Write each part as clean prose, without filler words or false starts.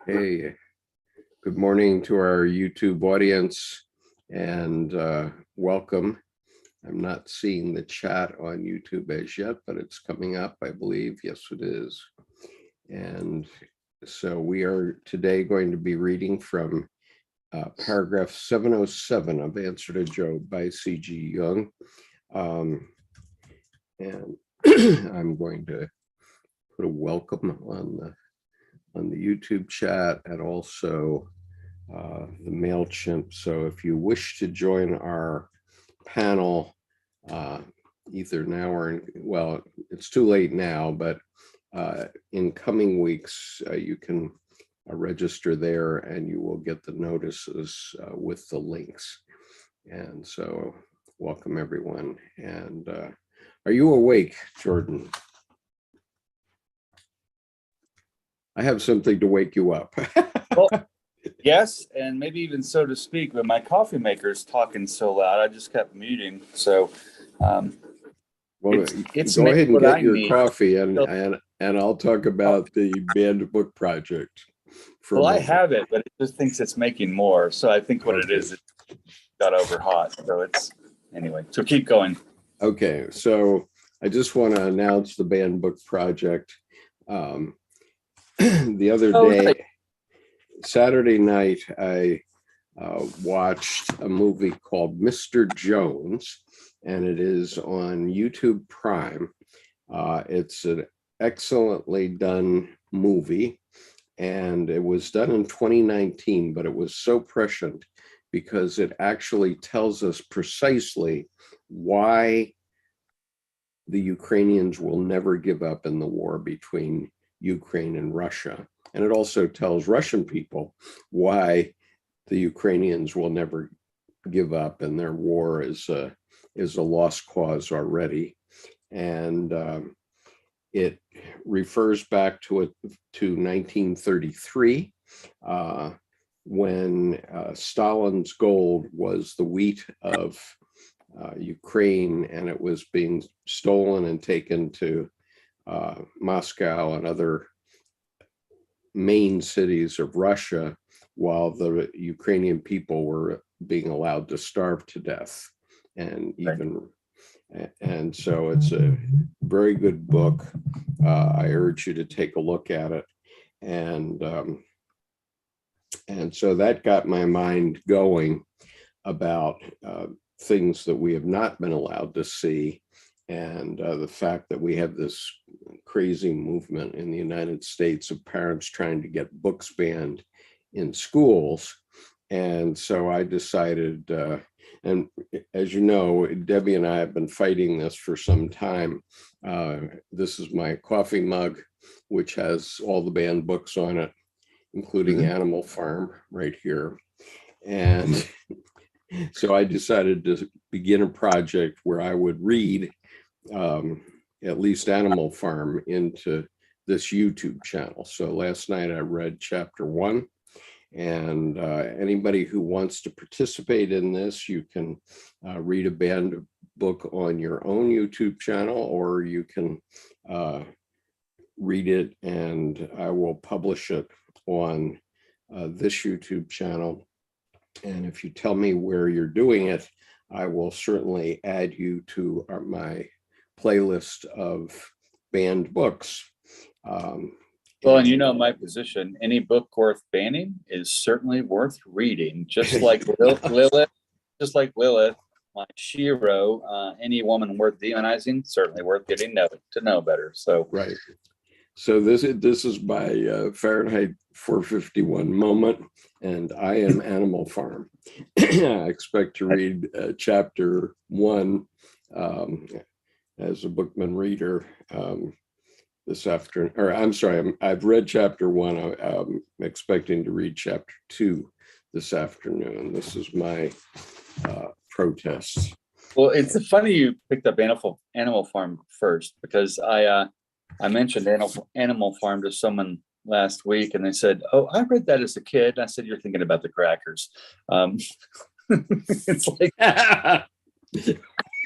Hey, good morning to our YouTube audience and welcome. I'm not seeing the chat on YouTube as yet, but it's coming up, I believe. Yes, it is. And so we are today going to be reading from paragraph 707 of Answer to Job by C.G. Jung. And I'm going to put a welcome on the YouTube chat and also the MailChimp. So if you wish to join our panel, either now or well, it's too late now, but in coming weeks, you can register there and you will get the notices with the links. And so welcome everyone. And are you awake, Jordan? I have something to wake you up. Well, yes, and maybe even so to speak, but my coffee maker is talking so loud, I just kept muting. So well, it's go ahead and get your need. coffee and I'll talk about the banned book project. Well, I have it, but it just thinks it's making more. So I think what it is, it got over hot. So it's anyway. So keep going. Okay, so I just want to announce the banned book project. The other day, right. Saturday night, I watched a movie called Mr. Jones, and it is on YouTube Prime. It's an excellently done movie, and it was done in 2019, but it was so prescient because it actually tells us precisely why the Ukrainians will never give up in the war between Ukraine and Russia. And it also tells Russian people why the Ukrainians will never give up and their war is a lost cause already. And it refers back to 1933 when Stalin's gold was the wheat of Ukraine, and it was being stolen and taken to Moscow and other main cities of Russia, while the Ukrainian people were being allowed to starve to death. And so it's a very good book. I urge you to take a look at it. And so that got my mind going about things that we have not been allowed to see. And the fact that we have this crazy movement in the United States of parents trying to get books banned in schools. And so I decided, and as you know, Debbie and I have been fighting this for some time. This is my coffee mug, which has all the banned books on it, including Animal Farm right here. And so I decided to begin a project where I would read at least Animal Farm into this YouTube channel. So last night I read chapter 1, and anybody who wants to participate in this, you can read a banned book on your own YouTube channel, or you can read it and I will publish it on this YouTube channel. And if you tell me where you're doing it, I will certainly add you to my playlist of banned books. Well, and you know my position, any book worth banning is certainly worth reading, just like Lilith, my Shiro, any woman worth demonizing, certainly worth getting to know better. So right. So this is my Fahrenheit 451 moment, and I am Animal Farm. I expect to read chapter 1 as a Bookman reader this afternoon. Or I'm sorry, I've read chapter 1. I'm expecting to read chapter 2 this afternoon. This is my protest. Well, it's funny you picked up Animal Farm first, because I mentioned Animal Farm to someone last week, and they said, "Oh, I read that as a kid." And I said, "You're thinking about the crackers." It's like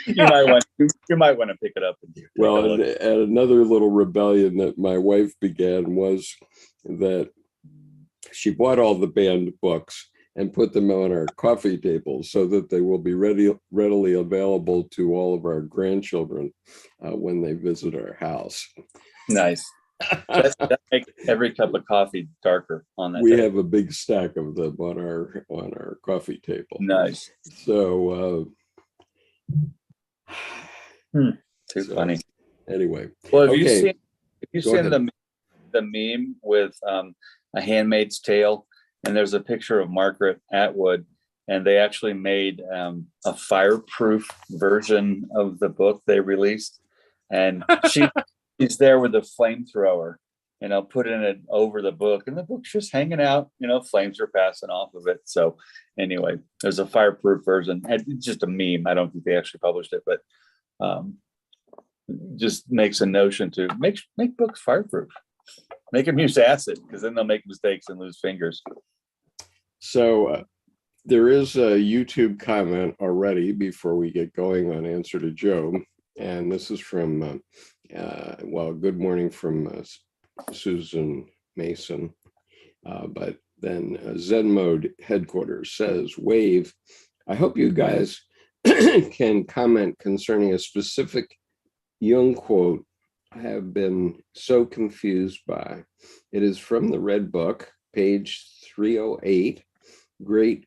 you might want to pick it up. Well, and another little rebellion that my wife began was that she bought all the banned books and put them on our coffee table so that they will be readily available to all of our grandchildren when they visit our house. Nice. That makes every cup of coffee darker on that. We have a big stack of them on our coffee table. Nice. So too funny. Anyway, well, have you seen the meme with A Handmaid's Tale, and there's a picture of Margaret Atwood, and they actually made a fireproof version of the book they released, and she's there with a flamethrower, and I'll put it over the book, and the book's just hanging out, flames are passing off of it. So anyway, there's a fireproof version. It's just a meme. I don't think they actually published it, but just makes a notion to make books fireproof. Make them use acid, because then they'll make mistakes and lose fingers. So there is a YouTube comment already before we get going on Answer to Job. And this is from, good morning from Susan Mason. But then Zen Mode Headquarters says, Wave, I hope you guys can comment concerning a specific Jung quote I have been so confused by. It is from the Red Book, page 308. Great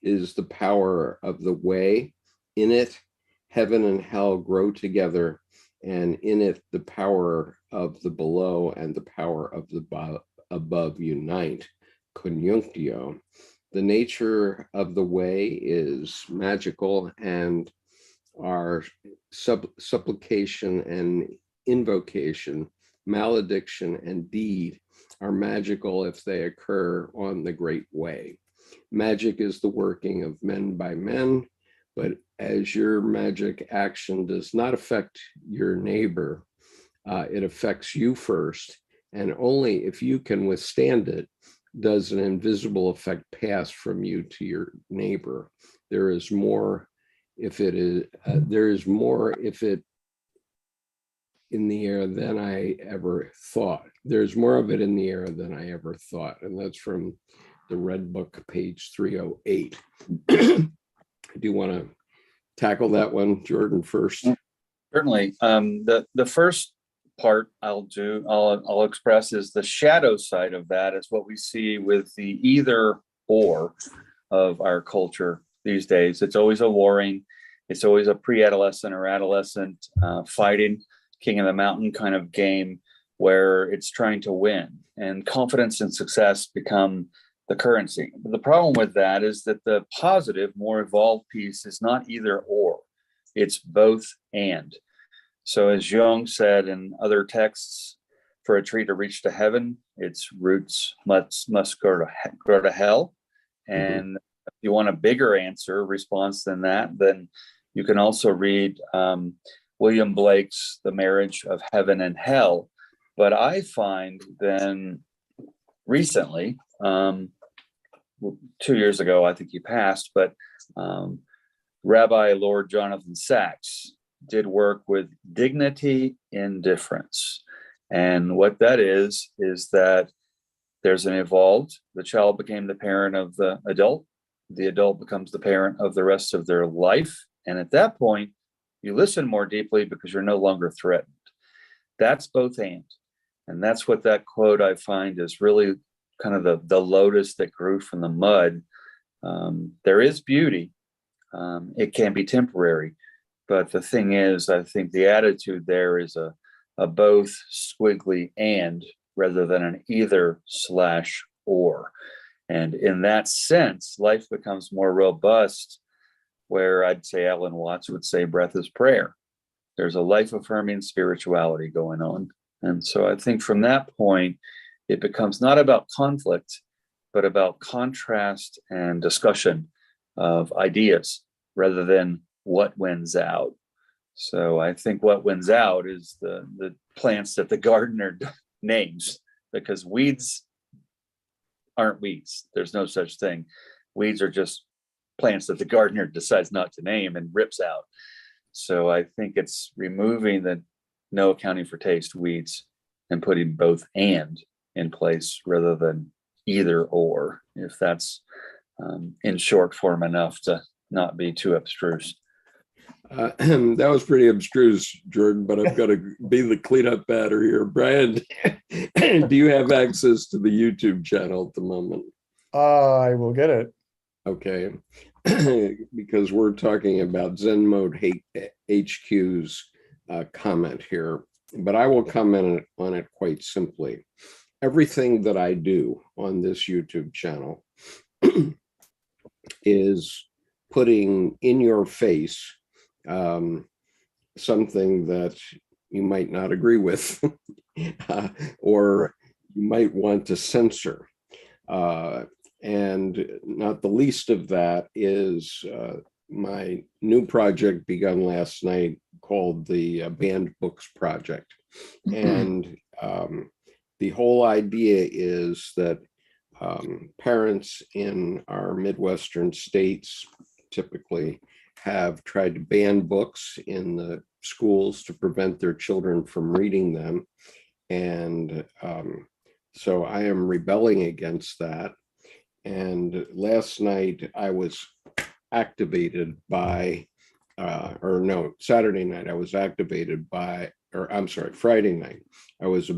is the power of the way. In it, heaven and hell grow together, and in it, the power of the below and the power of the above unite. Conjunctio. The nature of the way is magical, and our supplication and invocation, malediction, and deed are magical if they occur on the great way. Magic is the working of men by men, but as your magic action does not affect your neighbor, it affects you first, and only if you can withstand it does an invisible effect pass from you to your neighbor. There is more if it in the air than I ever thought. There's more of it in the air than I ever thought. And that's from the Red Book, page 308. Do you want to tackle that one, Jordan, first? Certainly. The first part I'll express is the shadow side of that is what we see with the either or of our culture these days. It's always a warring. It's always a pre-adolescent or adolescent fighting, king of the mountain kind of game where it's trying to win, and confidence and success become the currency. But the problem with that is that the positive, more evolved piece is not either or, it's both and. So as Jung said in other texts, for a tree to reach to heaven, its roots must grow to hell. And if you want a bigger response than that, then you can also read William Blake's The Marriage of Heaven and Hell. But I find then recently, 2 years ago, I think he passed, but Rabbi Lord Jonathan Sachs did work with dignity indifference. And what that is that there's an evolved, the child became the parent of the adult becomes the parent of the rest of their life. And at that point, you listen more deeply because you're no longer threatened. That's both and that's what that quote I find is really kind of the lotus that grew from the mud. There is beauty. It can be temporary. But the thing is, I think the attitude there is a both squiggly and rather than an either/or. And in that sense, life becomes more robust, where I'd say Alan Watts would say breath is prayer. There's a life-affirming spirituality going on. And so I think from that point, it becomes not about conflict, but about contrast and discussion of ideas rather than what wins out. So I think what wins out is the plants that the gardener names, because weeds aren't weeds. There's no such thing. Weeds are just plants that the gardener decides not to name and rips out. So I think it's removing the no accounting for taste weeds and putting both and in place rather than either or, if that's in short form enough to not be too abstruse. That was pretty abstruse, Jordan, but I've got to be the cleanup batter here. Brian, do you have access to the YouTube channel at the moment? I will get it. Okay, because we're talking about Zen Mode HQ's comment here, but I will comment on it quite simply. Everything that I do on this YouTube channel is putting in your face something that you might not agree with or you might want to censor. And not the least of that is my new project begun last night called the Banned Books Project. And the whole idea is that parents in our Midwestern states typically have tried to ban books in the schools to prevent their children from reading them. And so I am rebelling against that. And last night I was activated by, Saturday night I was activated by, Friday night I was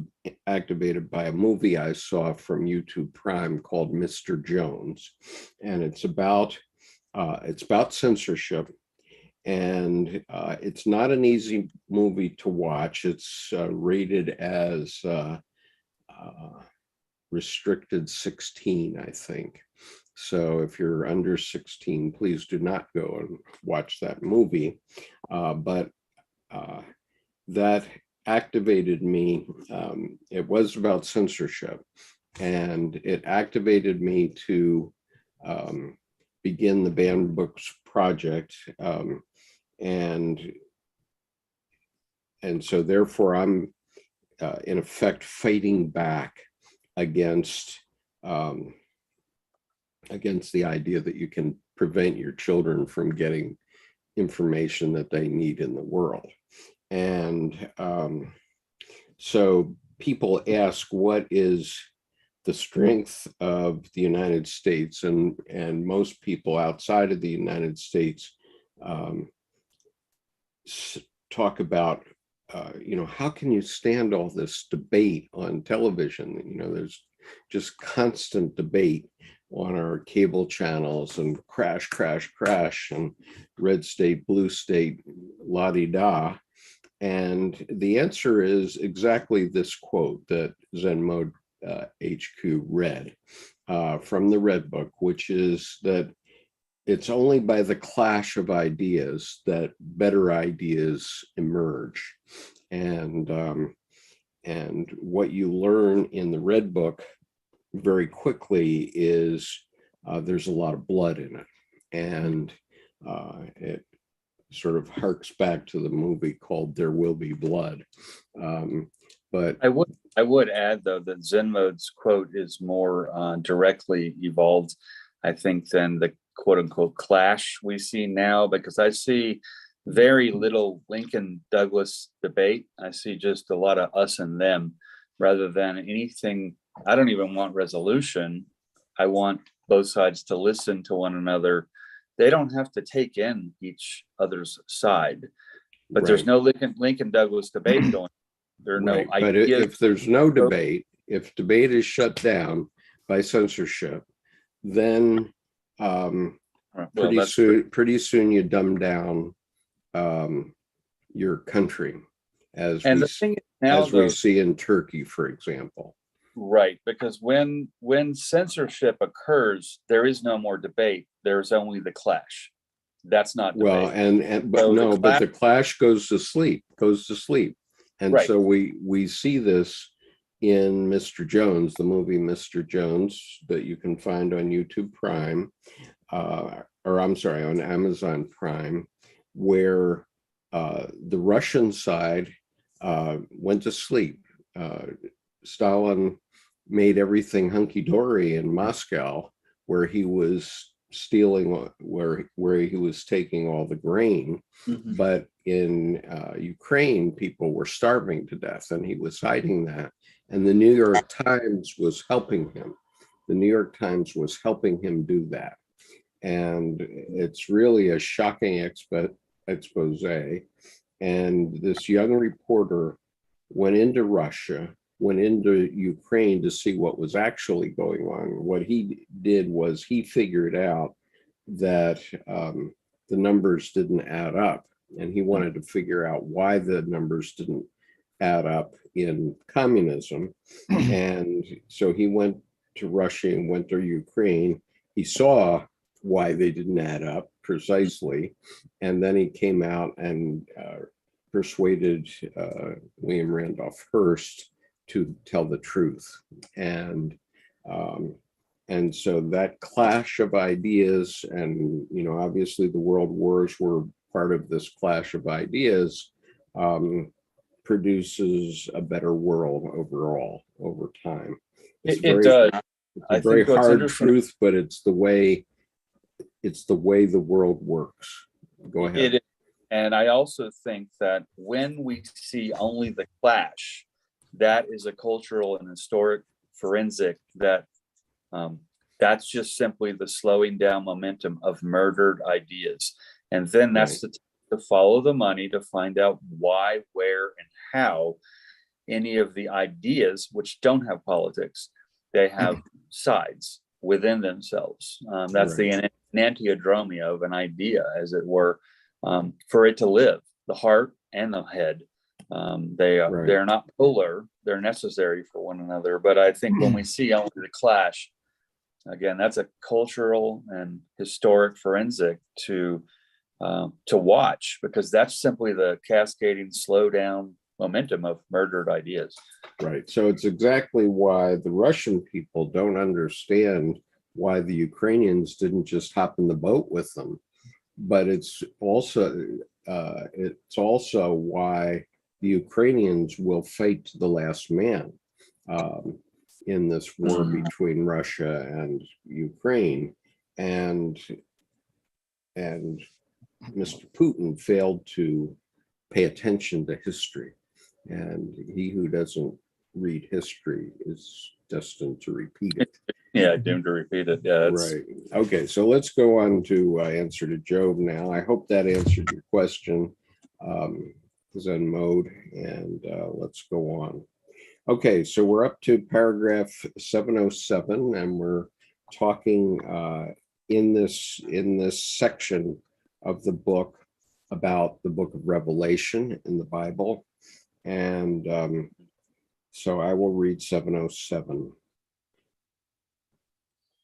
activated by a movie I saw from YouTube Prime called Mr. Jones. And it's about censorship. And it's not an easy movie to watch. It's rated as restricted 16, I think. So if you're under 16, please do not go and watch that movie. But that activated me. It was about censorship, and it activated me to begin the Banned Books Project. And so therefore I'm in effect fighting back against the idea that you can prevent your children from getting information that they need in the world. And so people ask, what is the strength of the United States? And most people outside of the United States talk about, how can you stand all this debate on television? There's just constant debate on our cable channels and crash, and red state, blue state, la-di-da. And the answer is exactly this quote that Zen Mode HQ read from the Red Book, which is that it's only by the clash of ideas that better ideas emerge. And what you learn in the Red Book very quickly is there's a lot of blood in it. And it sort of harks back to the movie called There Will Be Blood. But I would add, though, that Zen Mode's quote is more directly evolved, I think, than the quote unquote clash we see now, because I see very little Lincoln Douglas debate. I see just a lot of us and them rather than anything. I don't even want resolution. I want both sides to listen to one another. They don't have to take in each other's side, but right. There's no Lincoln Douglas debate going. There are no But ideas. if there's no debate, if debate is shut down by censorship, then pretty soon you dumb down your country, as we see in Turkey, for example. Right, because when censorship occurs, there is no more debate. There's only the clash. That's not debate. Well, but the clash goes to sleep. And right. So we see this in Mr. Jones, the movie Mr. Jones, that you can find on YouTube Prime, on Amazon Prime, where the Russian side went to sleep. Stalin made everything hunky-dory in Moscow, where he was stealing, where he was taking all the grain. Mm-hmm. But in Ukraine, people were starving to death, and he was hiding that. And the New York Times was helping him. the New York Times was helping him do that. And it's really a shocking expose. And this young reporter went into Russia, went into Ukraine to see what was actually going on. What he did was he figured out that the numbers didn't add up, and he wanted to figure out why the numbers didn't add up in communism. And so he went to Russia and went to Ukraine. He saw why they didn't add up precisely, and then he came out and persuaded William Randolph Hearst to tell the truth. And so that clash of ideas, and obviously the world wars were part of this clash of ideas, produces a better world overall over time. It does. It's a very hard truth, but it's the way the world works. Go ahead. It is. And I also think that when we see only the clash, that is a cultural and historic forensic that's just simply the slowing down momentum of murdered ideas. And then that's to follow the money to find out why, where, and how any of the ideas, which don't have politics, they have sides within themselves. That's the enantiodromia of an idea, as it were, for it to live, the heart and the head. They're not polar, they're necessary for one another. But I think when we see only the clash, again, that's a cultural and historic forensic to watch, because that's simply the cascading slow down momentum of murdered ideas. Right. So it's exactly why the Russian people don't understand why the Ukrainians didn't just hop in the boat with them. But it's also why the Ukrainians will fight to the last man in this war between Russia and Ukraine. And Mr. Putin failed to pay attention to history. And he who doesn't read history is destined to repeat it. Yeah, doomed to repeat it. Yeah, right. Okay, so let's go on to answer to Job now. I hope that answered your question, Zen mode, and let's go on. Okay, so we're up to paragraph 707, and we're talking in this section of the book about the book of Revelation in the Bible. And so I will read 707.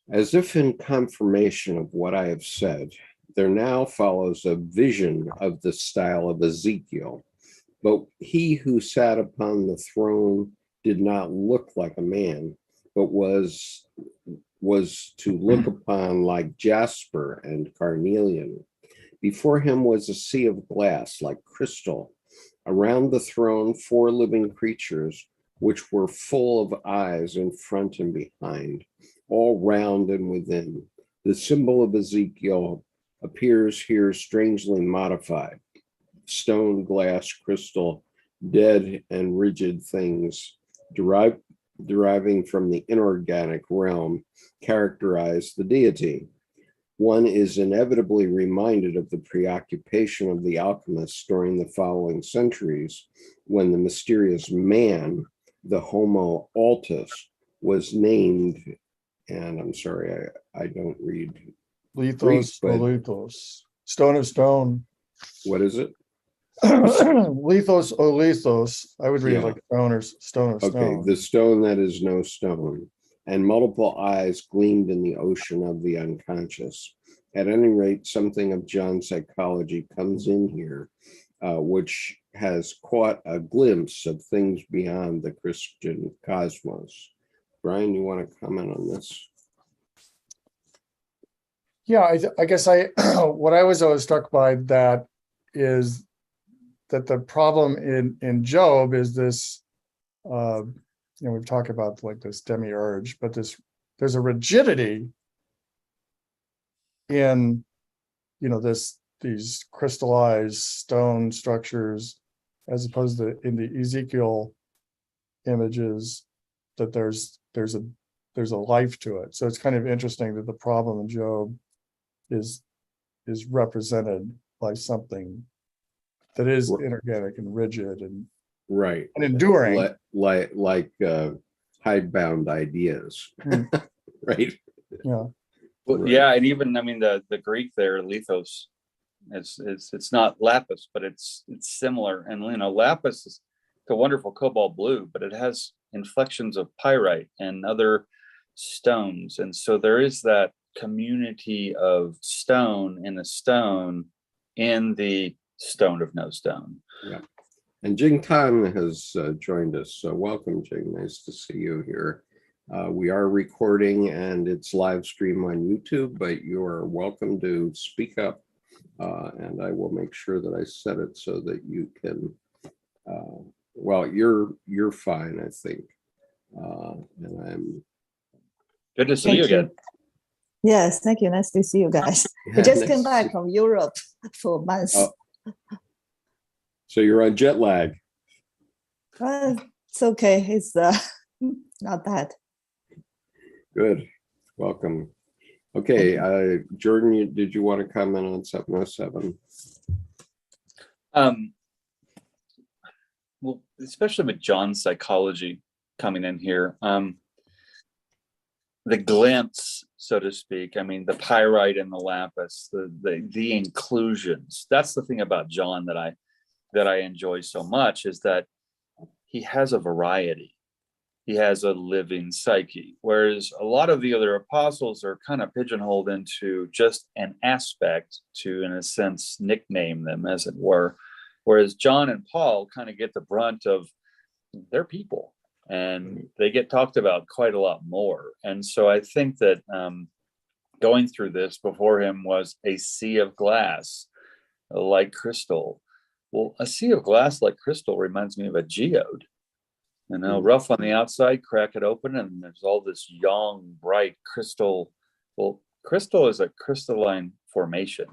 As if in confirmation of what I have said, there now follows a vision of the style of Ezekiel. But he who sat upon the throne did not look like a man, but was to look upon like jasper and carnelian. Before him was a sea of glass like crystal. Around the throne, 4 living creatures, which were full of eyes in front and behind, all round and within. The symbol of Ezekiel appears here strangely modified. Stone, glass, crystal, dead and rigid things deriving from the inorganic realm characterize the deity. One is inevitably reminded of the preoccupation of the alchemists during the following centuries, when the mysterious man, the Homo altus, was named, and I'm sorry, I don't read Lithos, olithos. Stone of stone. What is it? Lithos, olithos. I would read it like stone or stone of stone. Okay, the stone that is no stone. And multiple eyes gleamed in the ocean of the unconscious. At any rate, something of John's psychology comes in here, which has caught a glimpse of things beyond the Christian cosmos. Brian, you want to comment on this? Yeah, I guess what I was always struck by that is that the problem in Job is this, we've talked about like this demiurge, but there's a rigidity in, these crystallized stone structures, as opposed to in the Ezekiel images, that there's a there's a life to it. So it's kind of interesting that the problem in Job is represented by something that is inorganic and rigid and right and enduring, like hidebound ideas. Right. Yeah. Well, Right. yeah, and even, I mean, the Greek there, lithos, it's not lapis, but it's similar. And lapis is a wonderful cobalt blue, but it has inflections of pyrite and other stones, and so there is that community of stone in the stone in the stone of no stone. Yeah. And Jing Tan has joined us. So welcome, Jing. Nice to see you here. We are recording and it's live stream on YouTube, but you are welcome to speak up. And I will make sure that I set it so that you can, well, you're fine, I think. And I'm Good to see you again. Yes, thank you. Nice to see you guys. We just came back from Europe for months. Oh. So you're on jet lag. It's okay. It's not bad. Good. Welcome. Okay, Jordan, did you want to comment on 707? Well, especially with John's psychology coming in here, the glimpse, so to speak, I mean, the pyrite and the lapis, the inclusions. That's the thing about John that I enjoy so much, is that he has a variety. He has a living psyche, whereas a lot of the other apostles are kind of pigeonholed into just an aspect to, in a sense, nickname them, as it were. Whereas John and Paul kind of get the brunt of their people, and they get talked about quite a lot more. And so I think that going through this before him was a sea of glass, like crystal. Well, a sea of glass like crystal reminds me of a geode. Rough on the outside, crack it open, and there's all this young, bright crystal. Well, crystal is a crystalline formation.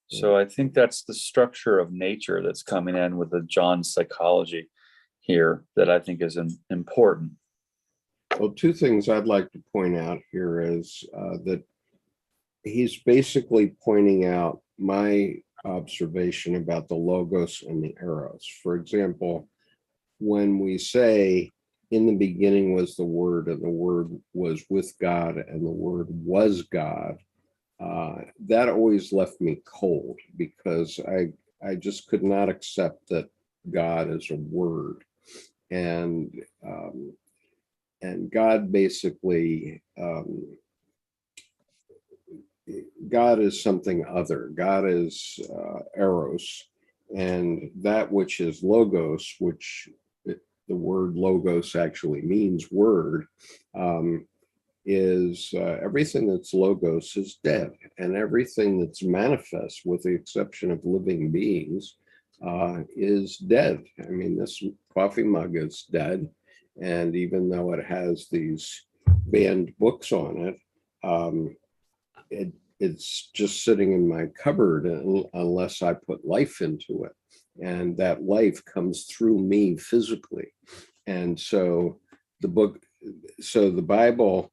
So I think that's the structure of nature that's coming in with the John psychology here that I think is important. Well, two things I'd like to point out here is that he's basically pointing out my observation about the logos and the eros. For example, when we say in the beginning was the Word, and the Word was with God, and the Word was God, that always left me cold, because I just could not accept that God is a word. And God basically, God is something other. God is eros, and that which is logos, which the word logos actually means word, is everything that's logos is dead, and everything that's manifest, with the exception of living beings, is dead. I mean, this coffee mug is dead, and even though it has these banned books on it, it's just sitting in my cupboard unless I put life into it, and that life comes through me physically. And so the Bible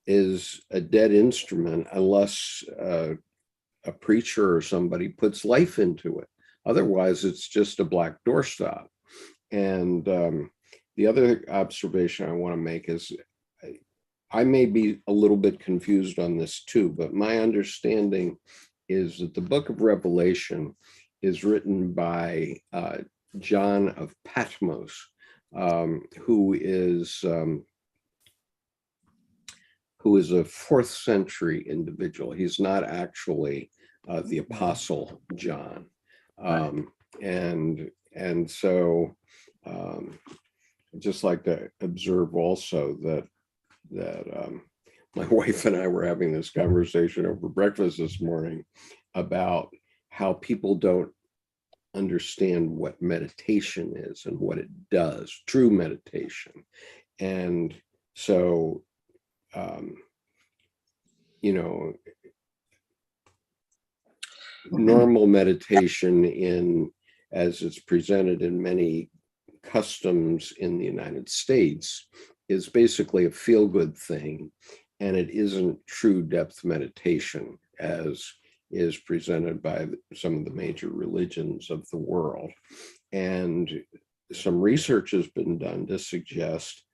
is a dead instrument unless a preacher or somebody puts life into it. Otherwise, it's just a black doorstop. And the other observation I want to make is, I may be a little bit confused on this too, but my understanding is that the book of Revelation is written by John of Patmos, who is a 4th century individual. He's not actually the Apostle John. And so I'd just like to observe also that my wife and I were having this conversation over breakfast this morning about how people don't understand what meditation is and what it does, true meditation. And so, normal meditation, as it's presented in many customs in the United States, is basically a feel-good thing, and it isn't true depth meditation as is presented by some of the major religions of the world. And some research has been done to suggest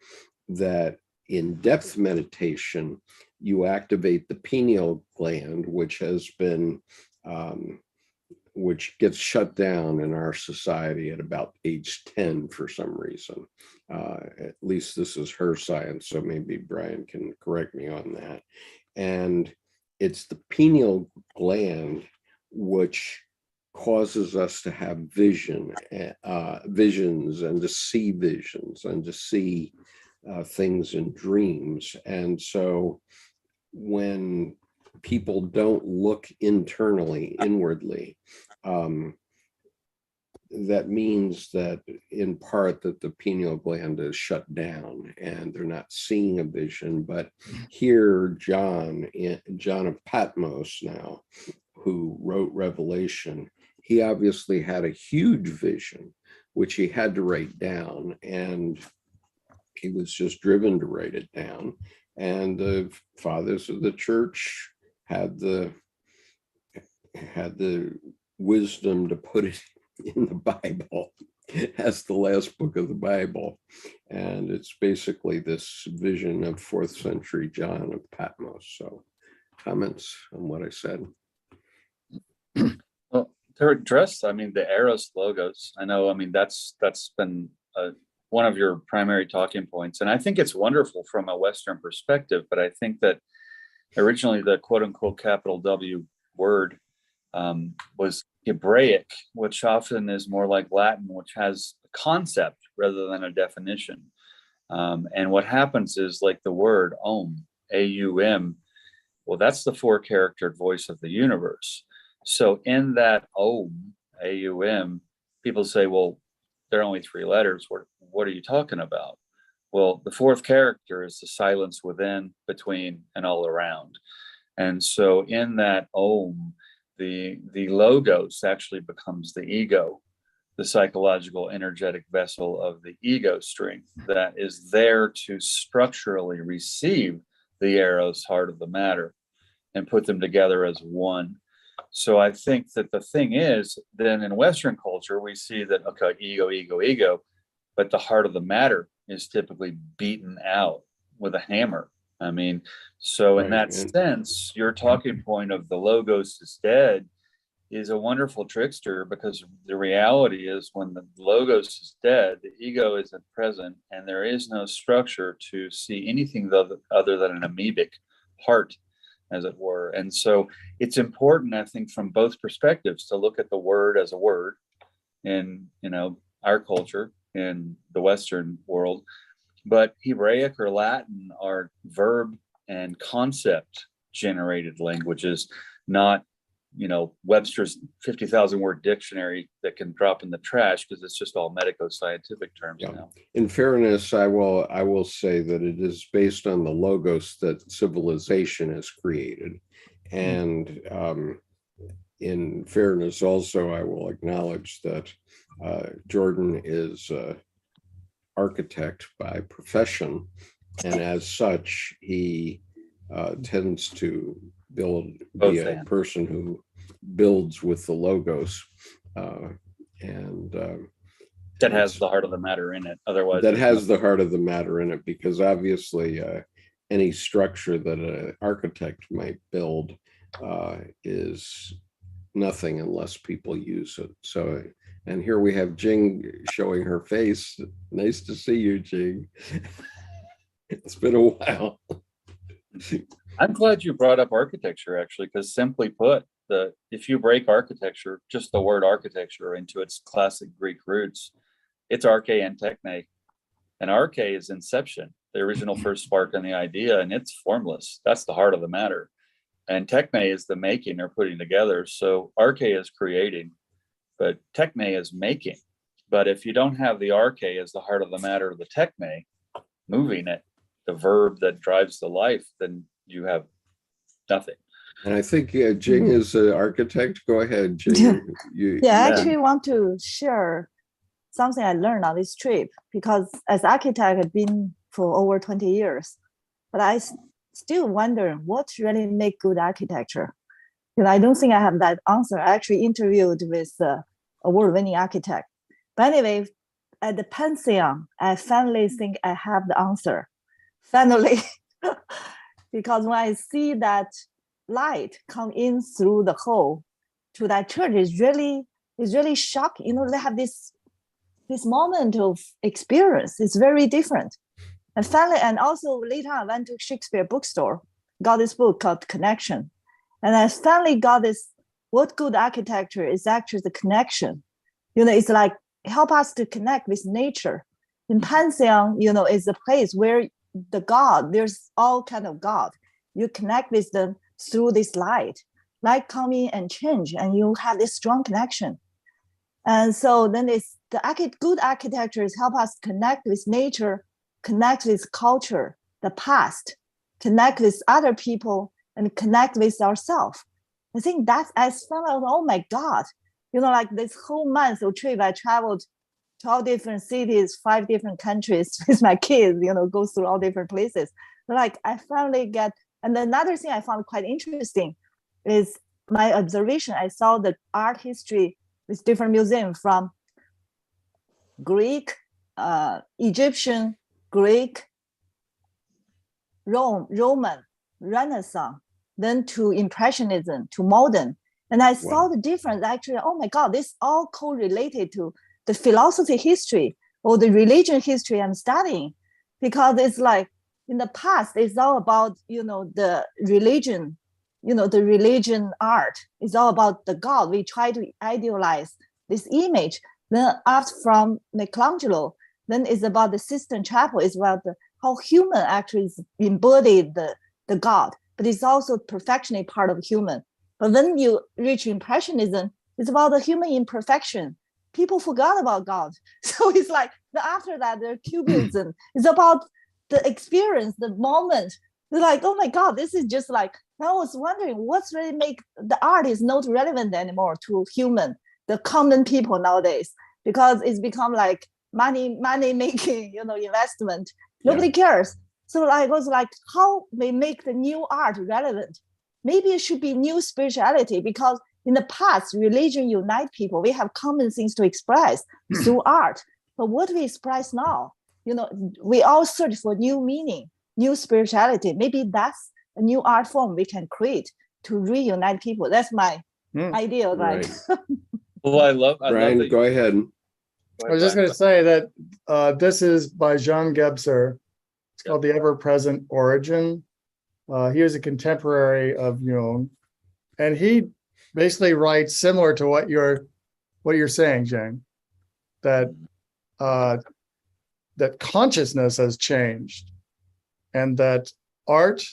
that in depth meditation, you activate the pineal gland, which has been, which gets shut down in our society at about age 10 for some reason. At least this is her science, so maybe Brian can correct me on that. And it's the pineal gland which causes us to have visions and to see visions and to see things in dreams. And so when people don't look inwardly, that means that in part that the pineal gland is shut down and they're not seeing a vision. But here, John of Patmos now, who wrote Revelation, he obviously had a huge vision, which he had to write down, and he was just driven to write it down. And the fathers of the church had the wisdom to put it in the Bible as the last book of the Bible. And it's basically this vision of 4th century John of Patmos. So comments on what I said? Well, they're addressed, I mean, the Eros logos. I know, I mean, that's been one of your primary talking points. And I think it's wonderful from a Western perspective, but I think that originally the quote unquote capital W word was Hebraic, which often is more like Latin, which has a concept rather than a definition. And what happens is, like the word Om, A-U-M, well, that's the 4-character voice of the universe. So in that Om, A-U-M, people say, well, there are only 3 letters. What are you talking about? Well, the 4th character is the silence within, between, and all around. And so in that Om, the logos actually becomes the ego, the psychological energetic vessel of the ego string that is there to structurally receive the Eros, heart of the matter, and put them together as one. So I think that the thing is, then in Western culture, we see that, okay, ego, ego, ego, but the heart of the matter is typically beaten out with a hammer. I mean, so in that sense, your talking point of the logos is dead is a wonderful trickster, because the reality is when the logos is dead, the ego isn't present, and there is no structure to see anything other than an amoebic heart, as it were. And so it's important, I think, from both perspectives to look at the word as a word in, our culture, in the Western world, but Hebraic or Latin are verb and concept generated languages, not, Webster's 50,000 word dictionary that can drop in the trash, because it's just all medico-scientific terms now. In fairness, I will say that it is based on the logos that civilization has created. And in fairness also, I will acknowledge that Jordan is architect by profession, and as such he tends to be a person who builds with the logos, and that has the heart of the matter in it. Otherwise, that has the heart of the matter in it, because obviously any structure that an architect might build is nothing unless people use it. So, and here we have Jing showing her face. Nice to see you, Jing. It's been a while. I'm glad you brought up architecture, actually, because simply put, if you break architecture, just the word architecture, into its classic Greek roots, it's arche and techne. And arche is inception, the original first spark in the idea, and it's formless. That's the heart of the matter. And techne is the making or putting together. So arche is creating, but techne is making. But if you don't have the arche as the heart of the matter, the techne, moving it, the verb that drives the life, then you have nothing. And I think Jing is an architect. Go ahead, Jing. I actually want to share something I learned on this trip, because as architect, I've been for over 20 years. But I still wonder what really make good architecture. I don't think I have that answer. I actually interviewed with award-winning architect. But anyway, at the Pantheon, I finally think I have the answer. Finally, because when I see that light come in through the hole to that church, it's really shocking. They have this moment of experience. It's very different. And finally, and also later on, I went to Shakespeare bookstore, got this book called Connection. And I finally got this, what good architecture is actually the connection. It's like help us to connect with nature. In Pantheon, is a place where the God, there's all kind of God. You connect with them through this light come in and change, and you have this strong connection. And so then it's good architectures help us connect with nature, connect with culture, the past, connect with other people, and connect with ourselves. I think that's, I found out, oh my God, like this whole month of trip, I traveled 12 different cities, 5 different countries with my kids, go through all different places. Like I finally get, and another thing I found quite interesting is my observation. I saw the art history with different museums from Greek, Egyptian, Greek, Roman, Renaissance, then to Impressionism, to modern. And I saw the difference actually, oh my God, this all correlated to the philosophy history or the religion history I'm studying. Because it's like in the past, it's all about, the religion, the religion art. It's all about the God. We try to idealize this image. Then after from Michelangelo, then it's about the Sistine Chapel. It's about how human actually is embodied the God, but it's also perfectionally part of human. But when you reach Impressionism, it's about the human imperfection. People forgot about God. So it's like after that, the Cubism. It's about the experience, the moment. They're like, oh my God, this is just like, I was wondering what's really make the art is not relevant anymore to human, the common people nowadays, because it's become like money making, investment. Nobody cares. So I was like, how we make the new art relevant? Maybe it should be new spirituality, because in the past, religion unite people. We have common things to express through art. But what we express now, we all search for new meaning, new spirituality. Maybe that's a new art form we can create to reunite people. That's my idea. Right. Well, I love Brian, that. Go ahead. I was just going to say that this is by Jean Gebser. It's called The Ever-Present Origin. He was a contemporary of Jung, and he basically writes similar to what you're saying, Jung, that that consciousness has changed, and that art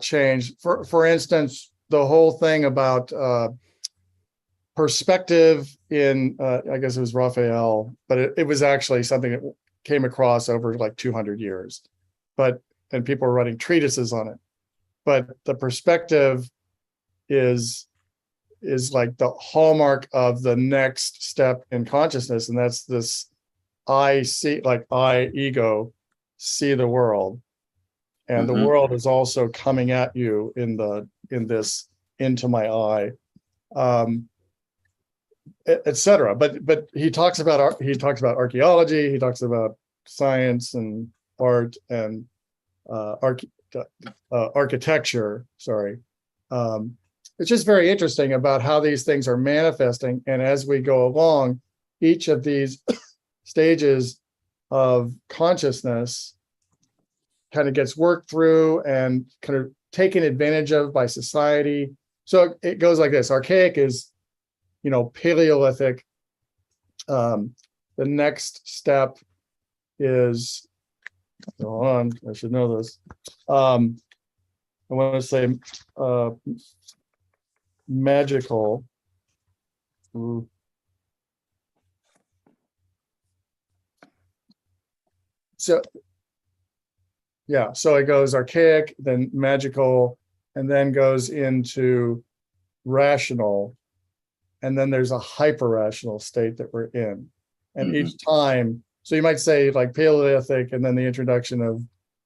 changed. For instance, the whole thing about perspective in I guess it was Raphael, but it was actually something that came across over like 200 years, and people were writing treatises on it. But the perspective is like the hallmark of the next step in consciousness, and that's this I see, like I, ego, see the world, and the world is also coming at you in this into my eye, etc. But he talks about archaeology, he talks about science and art and architecture. Sorry. It's just very interesting about how these things are manifesting, and as we go along, each of these stages of consciousness kind of gets worked through and kind of taken advantage of by society. So it goes like this: archaic is, Paleolithic. The next step is, hold on, I should know this. I want to say magical. So it goes archaic, then magical, and then goes into rational, and then there's a hyper-rational state that we're in. And each time So you might say like Paleolithic, and then the introduction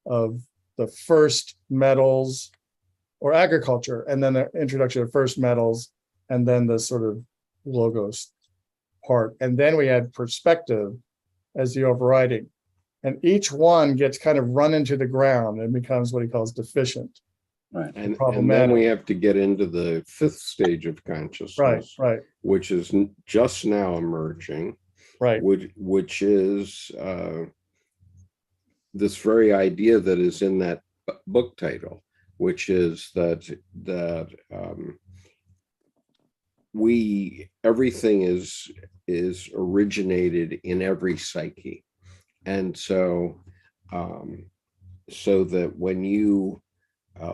of the first metals, or agriculture, and then the introduction of first metals, and then the sort of logos part. And then we had perspective as the overriding. And each one gets kind of run into the ground and becomes what he calls deficient. Right. And problematic. then we have to get into the fifth stage of consciousness, Right. which is just now emerging, Right. which is this very idea that is in that book title, which is that everything is originated in every psyche, and so that when you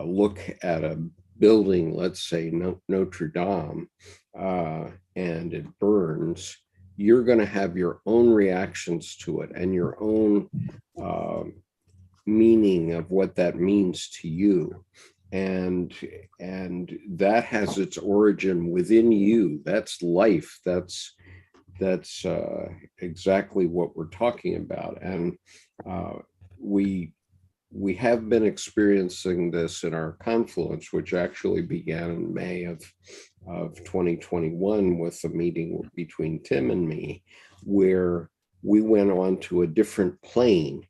look at a building, let's say Notre Dame, and it burns, you're going to have your own reactions to it and your own meaning of what that means to you, and that has its origin within you. That's life. That's exactly what we're talking about. And we have been experiencing this in our confluence, which actually began in May of 2021 with a meeting between Tim and me, where we went on to a different plane,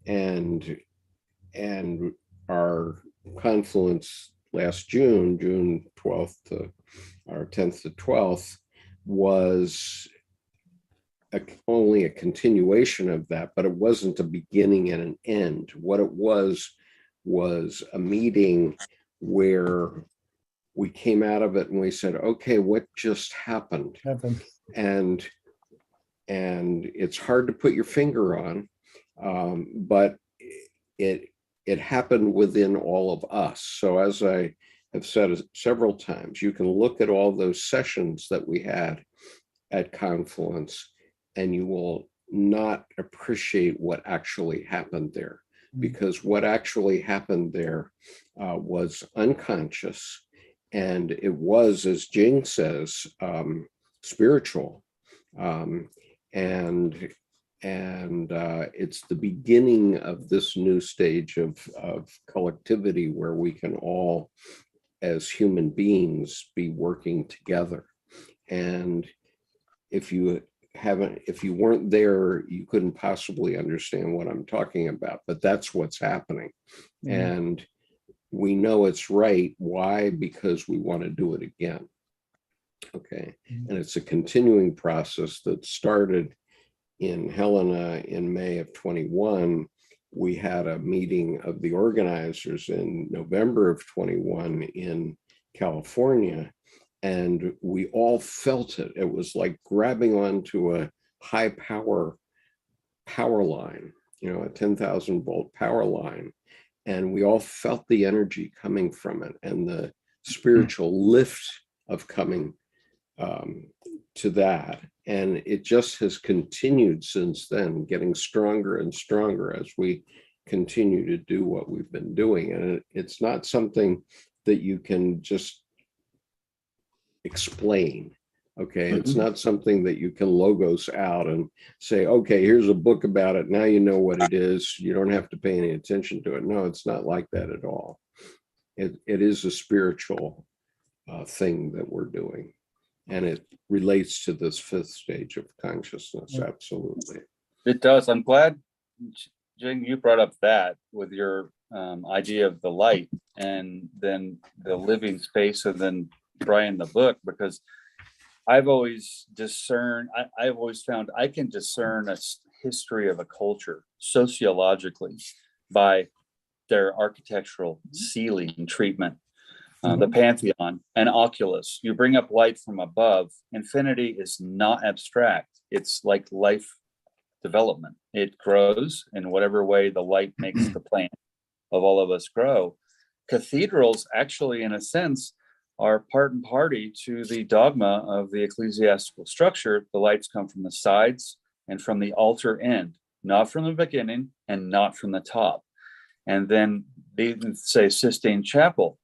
and our confluence last June 12th to or 10th to 12th was only a continuation of that, but it wasn't a beginning and an end. What it was a meeting where we came out of it and we said, okay, what just happened? And it's hard to put your finger on, but it happened within all of us. So as I have said several times, you can look at all those sessions that we had at Confluence, and you will not appreciate what actually happened there, because what actually happened there was unconscious, and it was, as Jung says, spiritual, and it's the beginning of this new stage of collectivity where we can all, as human beings, be working together. And if you weren't there, you couldn't possibly understand what I'm talking about, but that's what's happening. And we know it's right. Why? Because we want to do it again. Okay. And it's a continuing process that started in Helena in May of 21. We had a meeting of the organizers in November of 21 in California, and we all felt it. It was like grabbing onto a high power line, a 10,000 volt power line. And we all felt the energy coming from it and the spiritual lift of coming to that. And it just has continued since then, getting stronger and stronger as we continue to do what we've been doing. And it's not something that you can just explain. Okay. It's not something that you can logos out and say, okay, here's a book about it. Now you know what it is. You don't have to pay any attention to it. No, it's not like that at all. It is a spiritual thing that we're doing. And it relates to this fifth stage of consciousness. Absolutely. It does. I'm glad, Jung, you brought up that with your idea of the light and then the living space, and then Brian, the book, because I've always I've always found I can discern a history of a culture sociologically by their architectural ceiling treatment. The Pantheon and Oculus. You bring up light from above. Infinity is not abstract. It's like life development. It grows in whatever way the light makes the plant of all of us grow. Cathedrals actually, in a sense, are part and party to the dogma of the ecclesiastical structure. The lights come from the sides and from the altar end, not from the beginning and not from the top. And then they even say Sistine Chapel.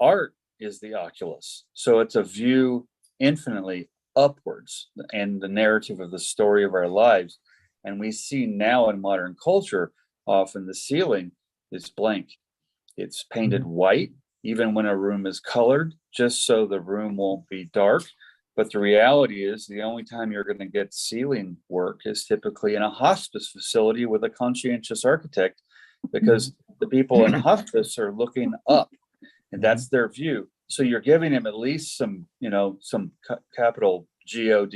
Art is the oculus. So it's a view infinitely upwards and the narrative of the story of our lives. And we see now in modern culture, often the ceiling is blank. It's painted white, even when a room is colored, just so the room won't be dark. But the reality is the only time you're going to get ceiling work is typically in a hospice facility with a conscientious architect, because the people in hospice are looking up, and that's their view. So you're giving them at least some, some capital God,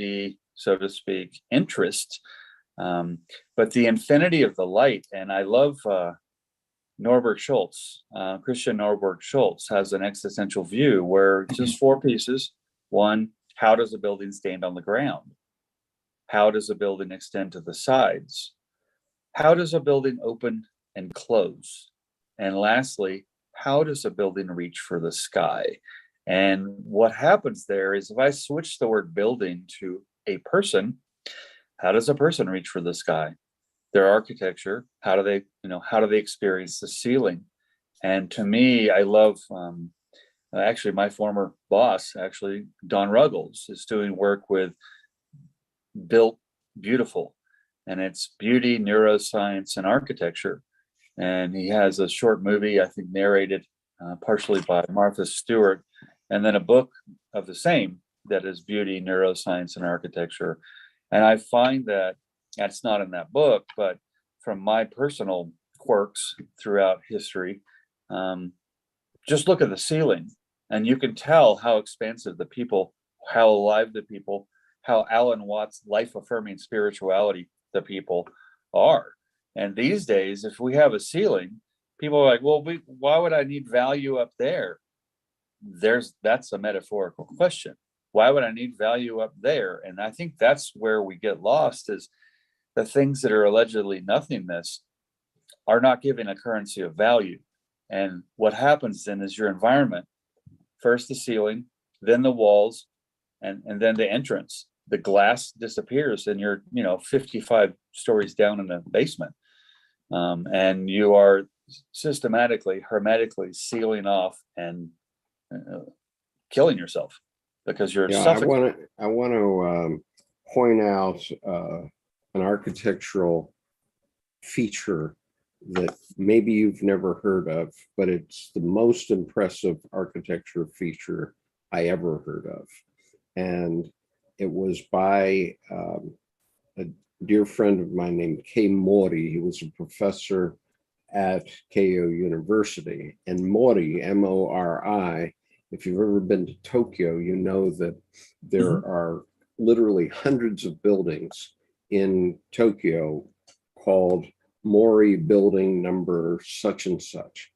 so to speak, interest. But the infinity of the light, and I love Norbert Schultz, Christian Norbert Schultz has an existential view where just 4 pieces. One, how does a building stand on the ground? How does a building extend to the sides? How does a building open and close? And lastly, how does a building reach for the sky? And what happens there is if I switch the word building to a person, how does a person reach for the sky? Their architecture, how do they experience the ceiling? And to me, I love, actually my former boss, Don Ruggles, is doing work with Built Beautiful, and it's beauty, neuroscience, and architecture. And he has a short movie, I think narrated partially by Martha Stewart, and then a book of the same that is beauty, neuroscience, and architecture. And I find that that's not in that book, but from my personal quirks throughout history, just look at the ceiling and you can tell how expansive the people, how alive the people, how Alan Watts' life-affirming spirituality the people are. And these days, if we have a ceiling, people are like, well, why would I need value up there? That's a metaphorical question. Why would I need value up there? And I think that's where we get lost, is the things that are allegedly nothingness are not given a currency of value. And what happens then is your environment, first the ceiling, then the walls, and then the entrance. The glass disappears and you're 55 stories down in the basement. And you are systematically, hermetically sealing off and killing yourself because you're suffocating. I want to point out an architectural feature that maybe you've never heard of, but it's the most impressive architecture feature I ever heard of. And it was by a dear friend of mine named Kei Mori. He was a professor at Keio University. And Mori, M-O-R-I, if you've ever been to Tokyo, you know that there are literally hundreds of buildings in Tokyo called Mori building number such and such.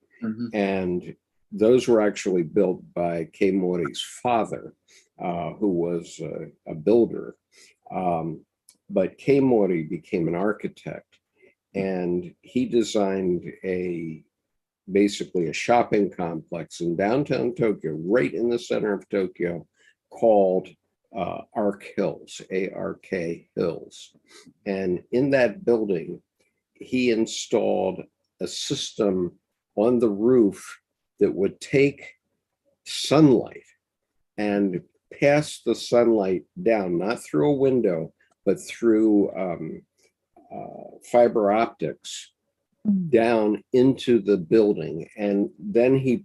And those were actually built by Kei Mori's father, who was a builder. But Kei Mori became an architect, and he designed basically a shopping complex in downtown Tokyo, right in the center of Tokyo, called Arc Hills, A-R-K Hills. And in that building, he installed a system on the roof that would take sunlight and pass the sunlight down, not through a window, but through fiber optics down into the building. And then he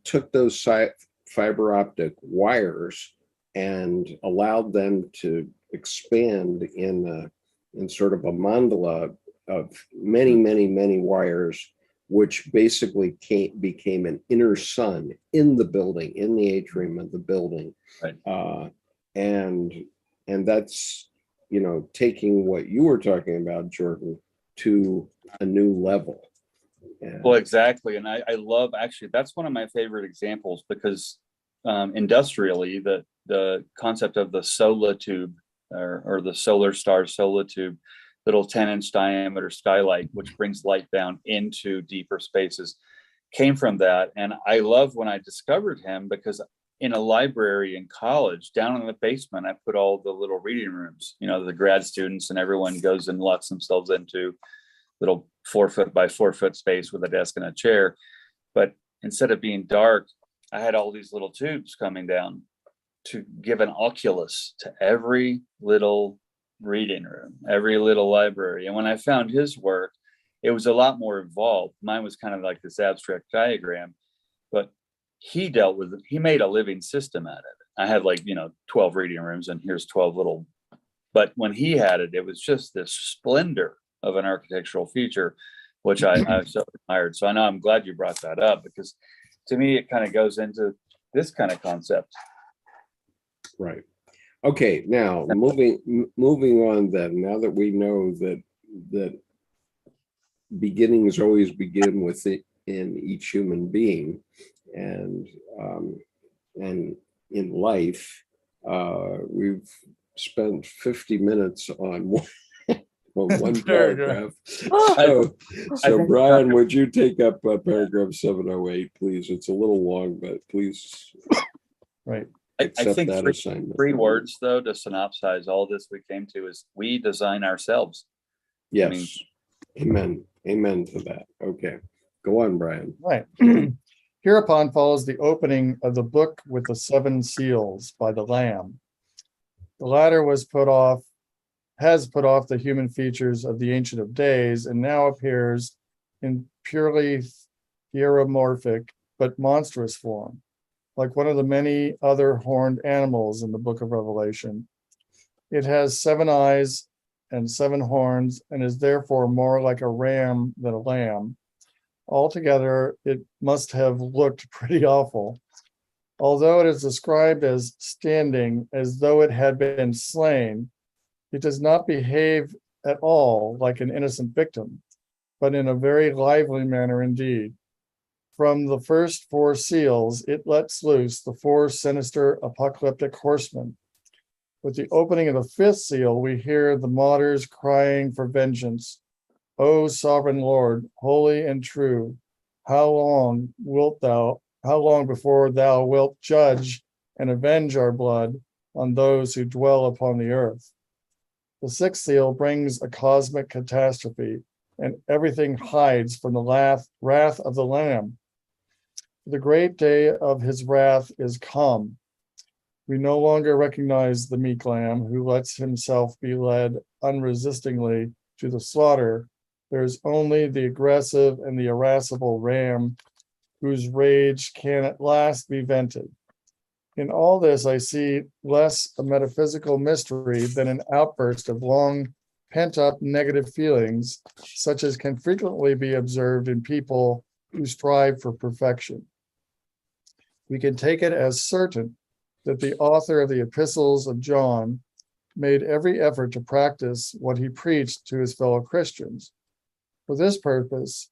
took those fiber optic wires and allowed them to expand in sort of a mandala of many, many, many wires, which basically became an inner sun in the building, in the atrium of the building. Right. And that's, taking what you were talking about, Jordan, to a new level. Well, exactly. And I love, actually, that's one of my favorite examples, because industrially, the concept of the solitube or the solar star solitube, little 10-inch diameter skylight, which brings light down into deeper spaces, came from that. And I love when I discovered him, because in a library in college, down in the basement, I put all the little reading rooms, the grad students and everyone goes and locks themselves into little 4-foot by 4-foot space with a desk and a chair. But instead of being dark, I had all these little tubes coming down to give an oculus to every little reading room, every little library. And when I found his work, it was a lot more involved. Mine was kind of like this abstract diagram, but he made a living system out of it. I had 12 reading rooms, and here's 12 little, but when he had it, it was just this splendor of an architectural feature, which I so admired. So I know I'm glad you brought that up, because to me, it kind of goes into this kind of concept. Right. Okay. Now moving on then, now that we know that beginnings always begin within each human being, and in life, we've spent 50 minutes on one paragraph. So Brian, would you take up paragraph 708, please? It's a little long, but please. Right. I think three words, though, to synopsize all this we came to is we design ourselves. Yes. Amen. Amen to that. Okay. Go on, Brian. Right. Hereupon follows the opening of the book with the 7 seals by the Lamb. The latter has put off the human features of the Ancient of Days, and now appears in purely theuromorphic but monstrous form, like one of the many other horned animals in the book of Revelation. It has 7 eyes and 7 horns, and is therefore more like a ram than a lamb. Altogether, it must have looked pretty awful. Although it is described as standing as though it had been slain, it does not behave at all like an innocent victim, but in a very lively manner indeed. From the first 4 seals, it lets loose the 4 sinister apocalyptic horsemen. With the opening of the 5th seal, we hear the martyrs crying for vengeance. O sovereign Lord, holy and true, how long before thou wilt judge and avenge our blood on those who dwell upon the earth? The 6th seal brings a cosmic catastrophe, and everything hides from the wrath of the Lamb. The great day of his wrath is come. We no longer recognize the meek Lamb who lets himself be led unresistingly to the slaughter. There is only the aggressive and the irascible ram whose rage can at last be vented. In all this, I see less a metaphysical mystery than an outburst of long pent-up negative feelings, such as can frequently be observed in people who strive for perfection. We can take it as certain that the author of the epistles of John made every effort to practice what he preached to his fellow Christians. For this purpose,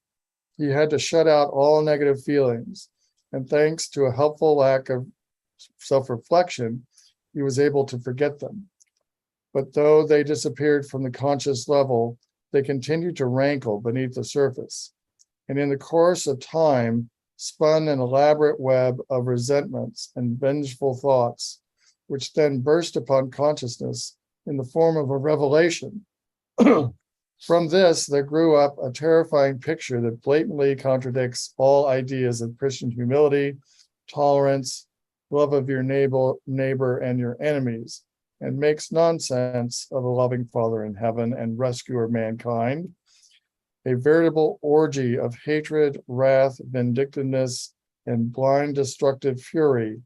he had to shut out all negative feelings, and thanks to a helpful lack of self-reflection, he was able to forget them. But though they disappeared from the conscious level, they continued to rankle beneath the surface, and in the course of time, spun an elaborate web of resentments and vengeful thoughts, which then burst upon consciousness in the form of a revelation. From this, there grew up a terrifying picture that blatantly contradicts all ideas of Christian humility, tolerance, love of your neighbor and your enemies, and makes nonsense of a loving Father in heaven and rescuer of mankind. A veritable orgy of hatred, wrath, vindictiveness, and blind destructive fury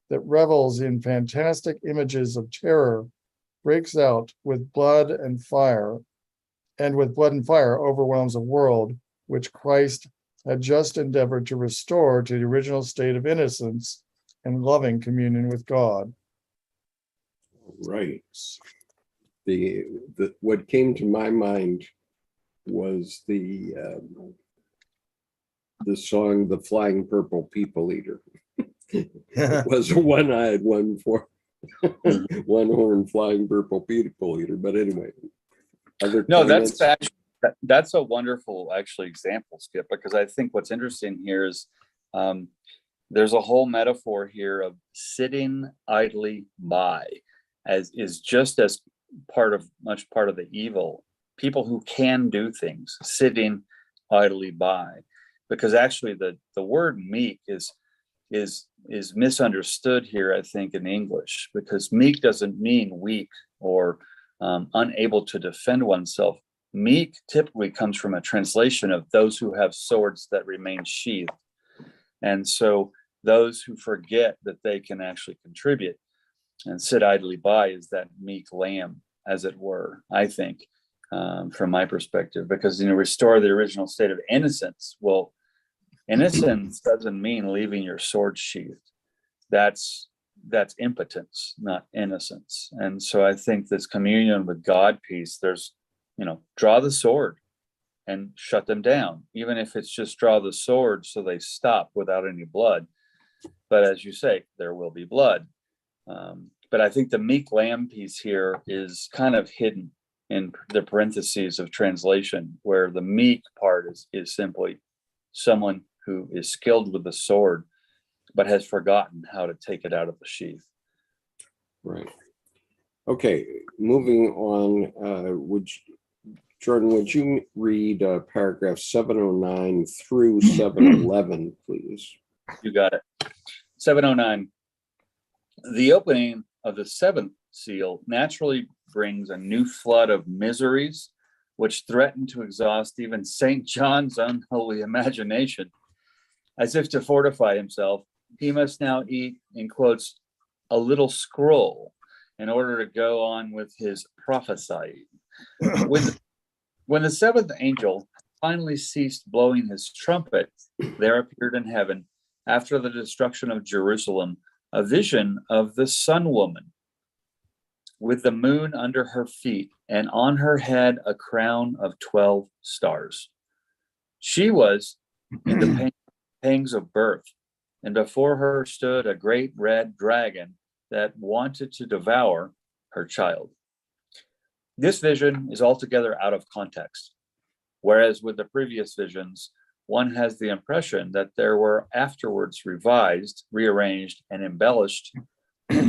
that revels in fantastic images of terror breaks out with blood and fire, and with blood and fire overwhelms a world which Christ had just endeavored to restore to the original state of innocence and loving communion with God. Right. What came to my mind was the song "The Flying Purple People Eater." It was a one-eyed, one-horned flying purple people eater. But anyway, that's a wonderful example, Skip, because I think what's interesting here is there's a whole metaphor here of sitting idly by, as is just as much part of the evil. People who can do things sitting idly by, because actually the word meek is misunderstood here, I think, in English, because meek doesn't mean weak or unable to defend oneself. Meek typically comes from a translation of those who have swords that remain sheathed. And so those who forget that they can actually contribute and sit idly by is that meek lamb, as it were, I think, from my perspective, because, restore the original state of innocence. Well, innocence doesn't mean leaving your sword sheathed. That's impotence, not innocence. And so I think this communion with God piece, there's, draw the sword and shut them down, even if it's just draw the sword so they stop without any blood. But as you say, there will be blood. But I think the meek lamb piece here is kind of hidden in the parentheses of translation, where the meek part is simply someone who is skilled with the sword, but has forgotten how to take it out of the sheath. Right. Okay, moving on. Jordan, would you read paragraph 709 through 711, please? You got it. 709. The opening of the seventh seal naturally brings a new flood of miseries, which threaten to exhaust even St. John's unholy imagination. As if to fortify himself, he must now eat, in quotes, a little scroll in order to go on with his prophesying. When the seventh angel finally ceased blowing his trumpet, there appeared in heaven, after the destruction of Jerusalem, a vision of the sun woman, with the moon under her feet, and on her head a crown of 12 stars. She was in the pangs of birth, and before her stood a great red dragon that wanted to devour her child. This vision is altogether out of context, whereas with the previous visions, one has the impression that there were afterwards revised, rearranged, and embellished.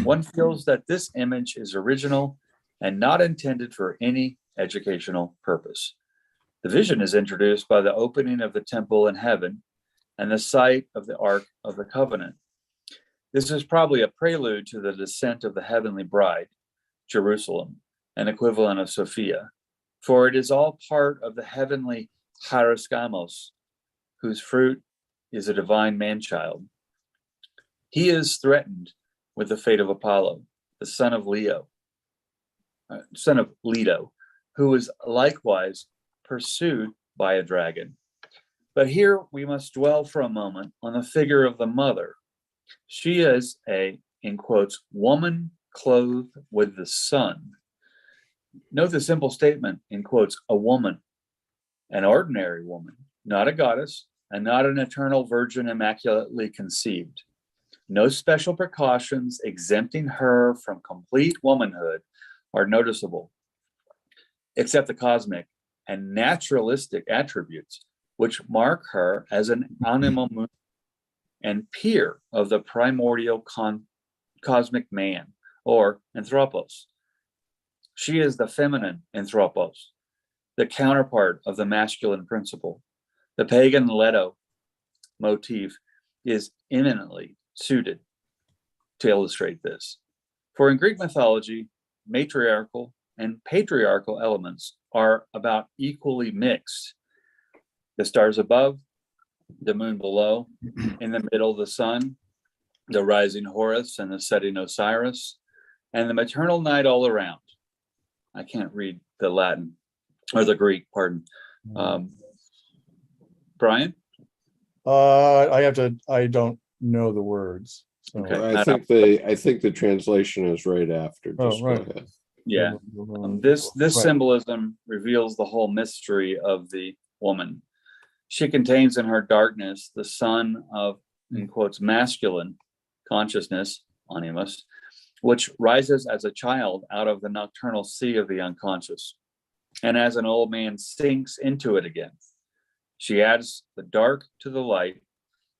One feels that this image is original and not intended for any educational purpose. The vision is introduced by the opening of the temple in heaven and the sight of the Ark of the Covenant. This is probably a prelude to the descent of the heavenly bride, Jerusalem, an equivalent of Sophia, for it is all part of the heavenly Hieroskamos, whose fruit is a divine man-child. He is threatened with the fate of Apollo, the son of Leto, who is likewise pursued by a dragon. But here we must dwell for a moment on the figure of the mother. She is a, in quotes, woman clothed with the sun. Note the simple statement, in quotes, a woman, an ordinary woman, not a goddess, and not an eternal virgin immaculately conceived. No special precautions exempting her from complete womanhood are noticeable, except the cosmic and naturalistic attributes which mark her as an animal and peer of the primordial cosmic man, or anthropos. She is the feminine anthropos, the counterpart of the masculine principle. The pagan Leto motif is eminently suited to illustrate this. For in Greek mythology, matriarchal and patriarchal elements are about equally mixed. The stars above, the moon below, in the middle the sun, the rising Horus and the setting Osiris, and the maternal night all around. I can't read the Latin, or the Greek, pardon. Brian? I don't know the words. So. Okay. I think the translation is right after. Just right. Go ahead. Yeah. This right. Symbolism reveals the whole mystery of the woman. She contains in her darkness the sun of, in quotes, masculine consciousness, animus, which rises as a child out of the nocturnal sea of the unconscious, and as an old man sinks into it again. She adds the dark to the light,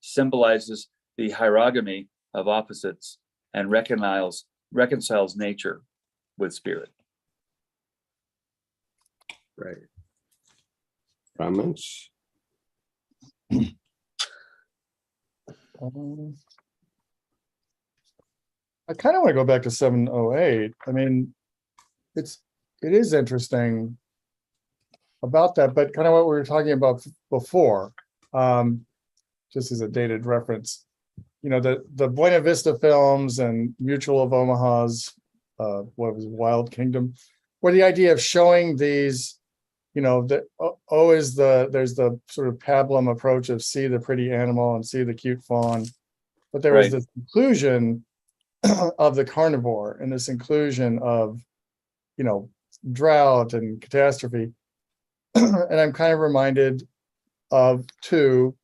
symbolizes the hierogamy of opposites, and reconciles nature with spirit. Right. Comments? I kind of want to go back to 708. I mean, it's it is interesting about that, but kind of what we were talking about before, just as a dated reference, the Buena Vista films and Mutual of Omaha's, what was it, Wild Kingdom, where the idea of showing these, that there's the sort of pablum approach of see the pretty animal and see the cute fawn, but there was this inclusion of the carnivore and this inclusion of, drought and catastrophe. And I'm kind of reminded of too,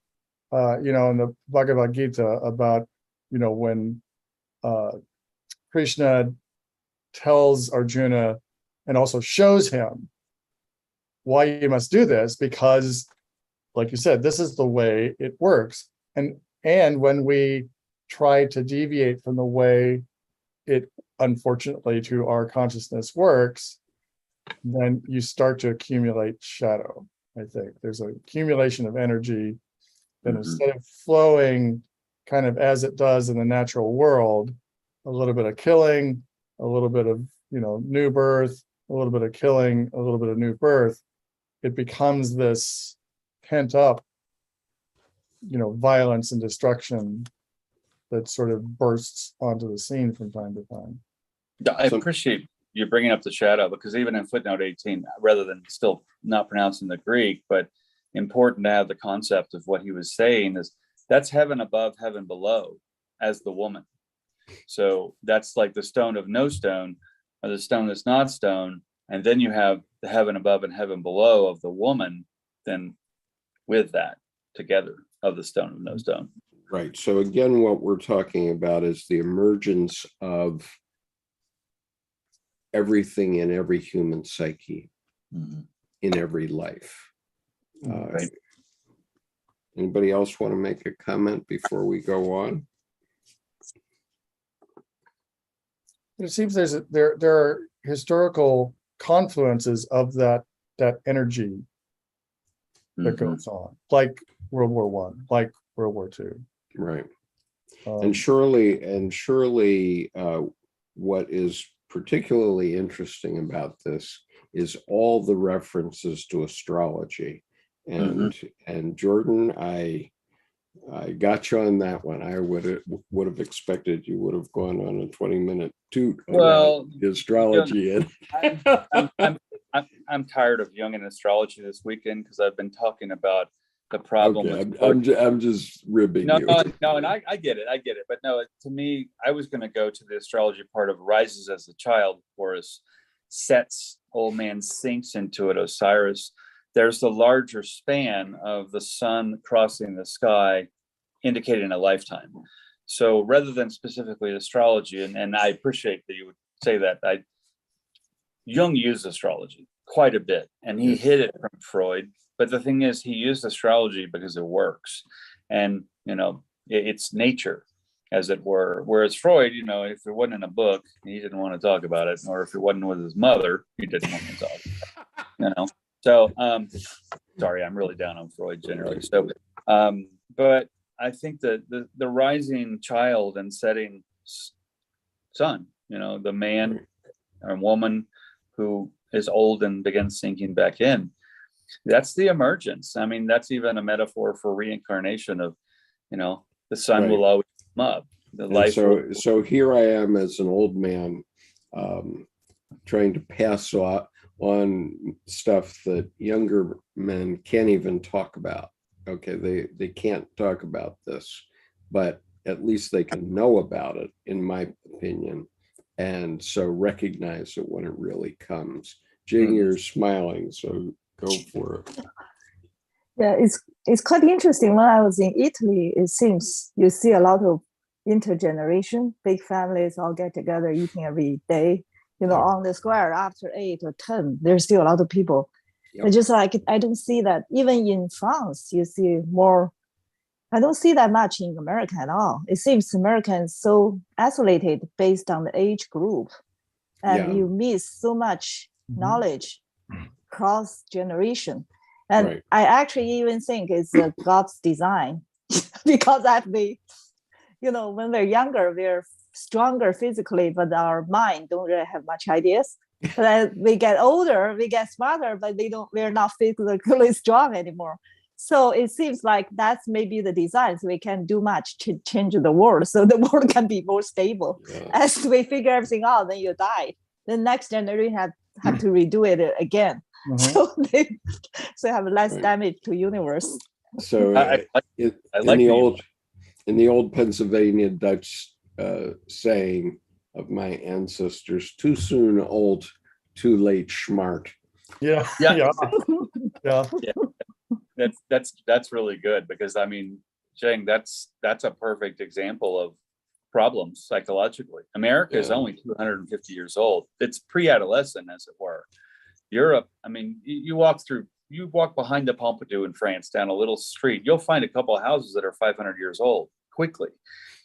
in the Bhagavad Gita about, when Krishna tells Arjuna and also shows him why you must do this, because, like you said, this is the way it works. And when we try to deviate from the way it, unfortunately, to our consciousness works, then you start to accumulate shadow. I think there's an accumulation of energy that instead of flowing kind of as it does in the natural world, a little bit of killing, a little bit of, new birth, a little bit of killing, a little bit of new birth, it becomes this pent up, violence and destruction that sort of bursts onto the scene from time to time. I appreciate you bringing up the shadow, because even in footnote 18, rather than still not pronouncing the Greek, but important to have the concept of what he was saying is that's heaven above, heaven below as the woman. So that's like the stone of no stone, or the stone that's not stone. And then you have the heaven above and heaven below of the woman, then with that together of the stone of no stone. Right. So again, what we're talking about is the emergence of everything in every human psyche, in every life. Right. Anybody else want to make a comment before we go on? It seems there are historical confluences of that energy that goes on, like World War One, like World War Two. Right. And surely, what is particularly interesting about this is all the references to astrology. And Jordan, I got you on that one. I would have expected you would have gone on a 20-minute toot about astrology. I'm tired of Jungian astrology this weekend because I've been talking about the problem. Okay, I'm just ribbing you. No, and I get it. But no, to me, I was going to go to the astrology part of rises as a child, Horus sets, old man sinks into it, Osiris. There's the larger span of the sun crossing the sky, indicating a lifetime. So rather than specifically astrology, and I appreciate that you would say that, Jung used astrology quite a bit, and he hid it from Freud. But the thing is, he used astrology because it works. And, it's nature, as it were. Whereas Freud, if it wasn't in a book, he didn't want to talk about it. Or if it wasn't with his mother, he didn't want to talk about it. So, sorry, I'm really down on Freud generally. So, but I think that the rising child and setting sun, the man or woman who is old and begins sinking back in, that's the emergence. I mean, that's even a metaphor for reincarnation of, the sun will always come up. The life. So here I am as an old man, trying to pass on stuff that younger men can't even talk about. Okay, they can't talk about this, but at least they can know about it, in my opinion, and so recognize it when it really comes. Jing, you're smiling, so go for it. Yeah, it's quite interesting. When I was in Italy, it seems you see a lot of intergeneration, big families all get together eating every day. On the square after 8 or 10, there's still a lot of people. Yep. It's just like, I don't see that. Even in France, you see more. I don't see that much in America at all. It seems Americans so isolated based on the age group. And you miss so much knowledge cross generation. And I actually even think it's God's design because when we're younger, we're stronger physically, but our mind don't really have much ideas. But as we get older, we get smarter, but we're not physically strong anymore. So it seems like that's maybe the design. So we can do much to change the world, so the world can be more stable. Yeah. As we figure everything out, then you die. The next generation have to redo it again. So they have less damage to universe. So in the old Pennsylvania Dutch saying of my ancestors, too soon old, too late smart. Yeah. That's really good, because I mean, Jung, that's a perfect example of problems psychologically. America is only 250 years old. It's pre-adolescent, as it were. Europe, I mean, you walk behind the Pompidou in France down a little street, you'll find a couple of houses that are 500 years old quickly.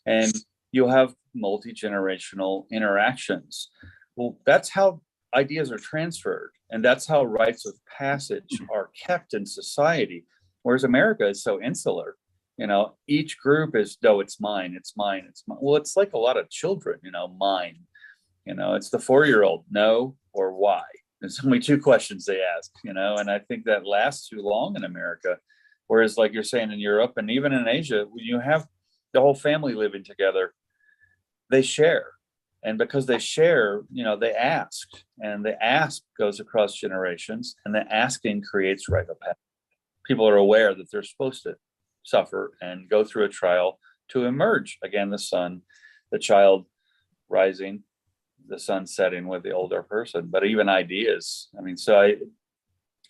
And you'll have multi-generational interactions. Well, that's how ideas are transferred. And that's how rites of passage are kept in society. Whereas America is so insular. Each group is, no, it's mine, it's mine, it's mine. Well, it's like a lot of children, mine. It's the 4-year-old, no or why. There's only 2 questions they ask, and I think that lasts too long in America. Whereas, like you're saying, in Europe and even in Asia, when you have the whole family living together, they share. And because they share, they ask. And the ask goes across generations, and the asking creates rite of passage. People are aware that they're supposed to suffer and go through a trial to emerge. Again, the child rising, the sun setting with the older person, but even ideas. I mean, so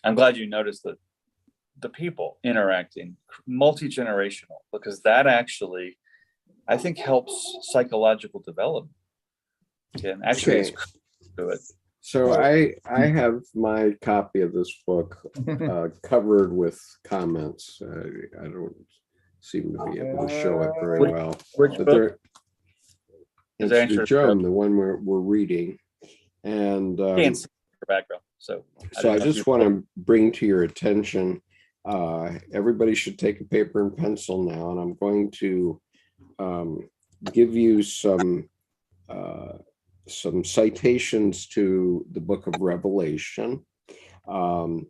I'm glad you noticed that the people interacting, multi-generational, because that actually, I think, helps psychological development. And actually, it's to it. So I have my copy of this book covered with comments. I don't seem to be able to show it very well. Which book? It's the Jung, the one we're reading. And can't see your background. So I just want to bring to your attention, everybody should take a paper and pencil now, and I'm going to give you some citations to the book of Revelation. And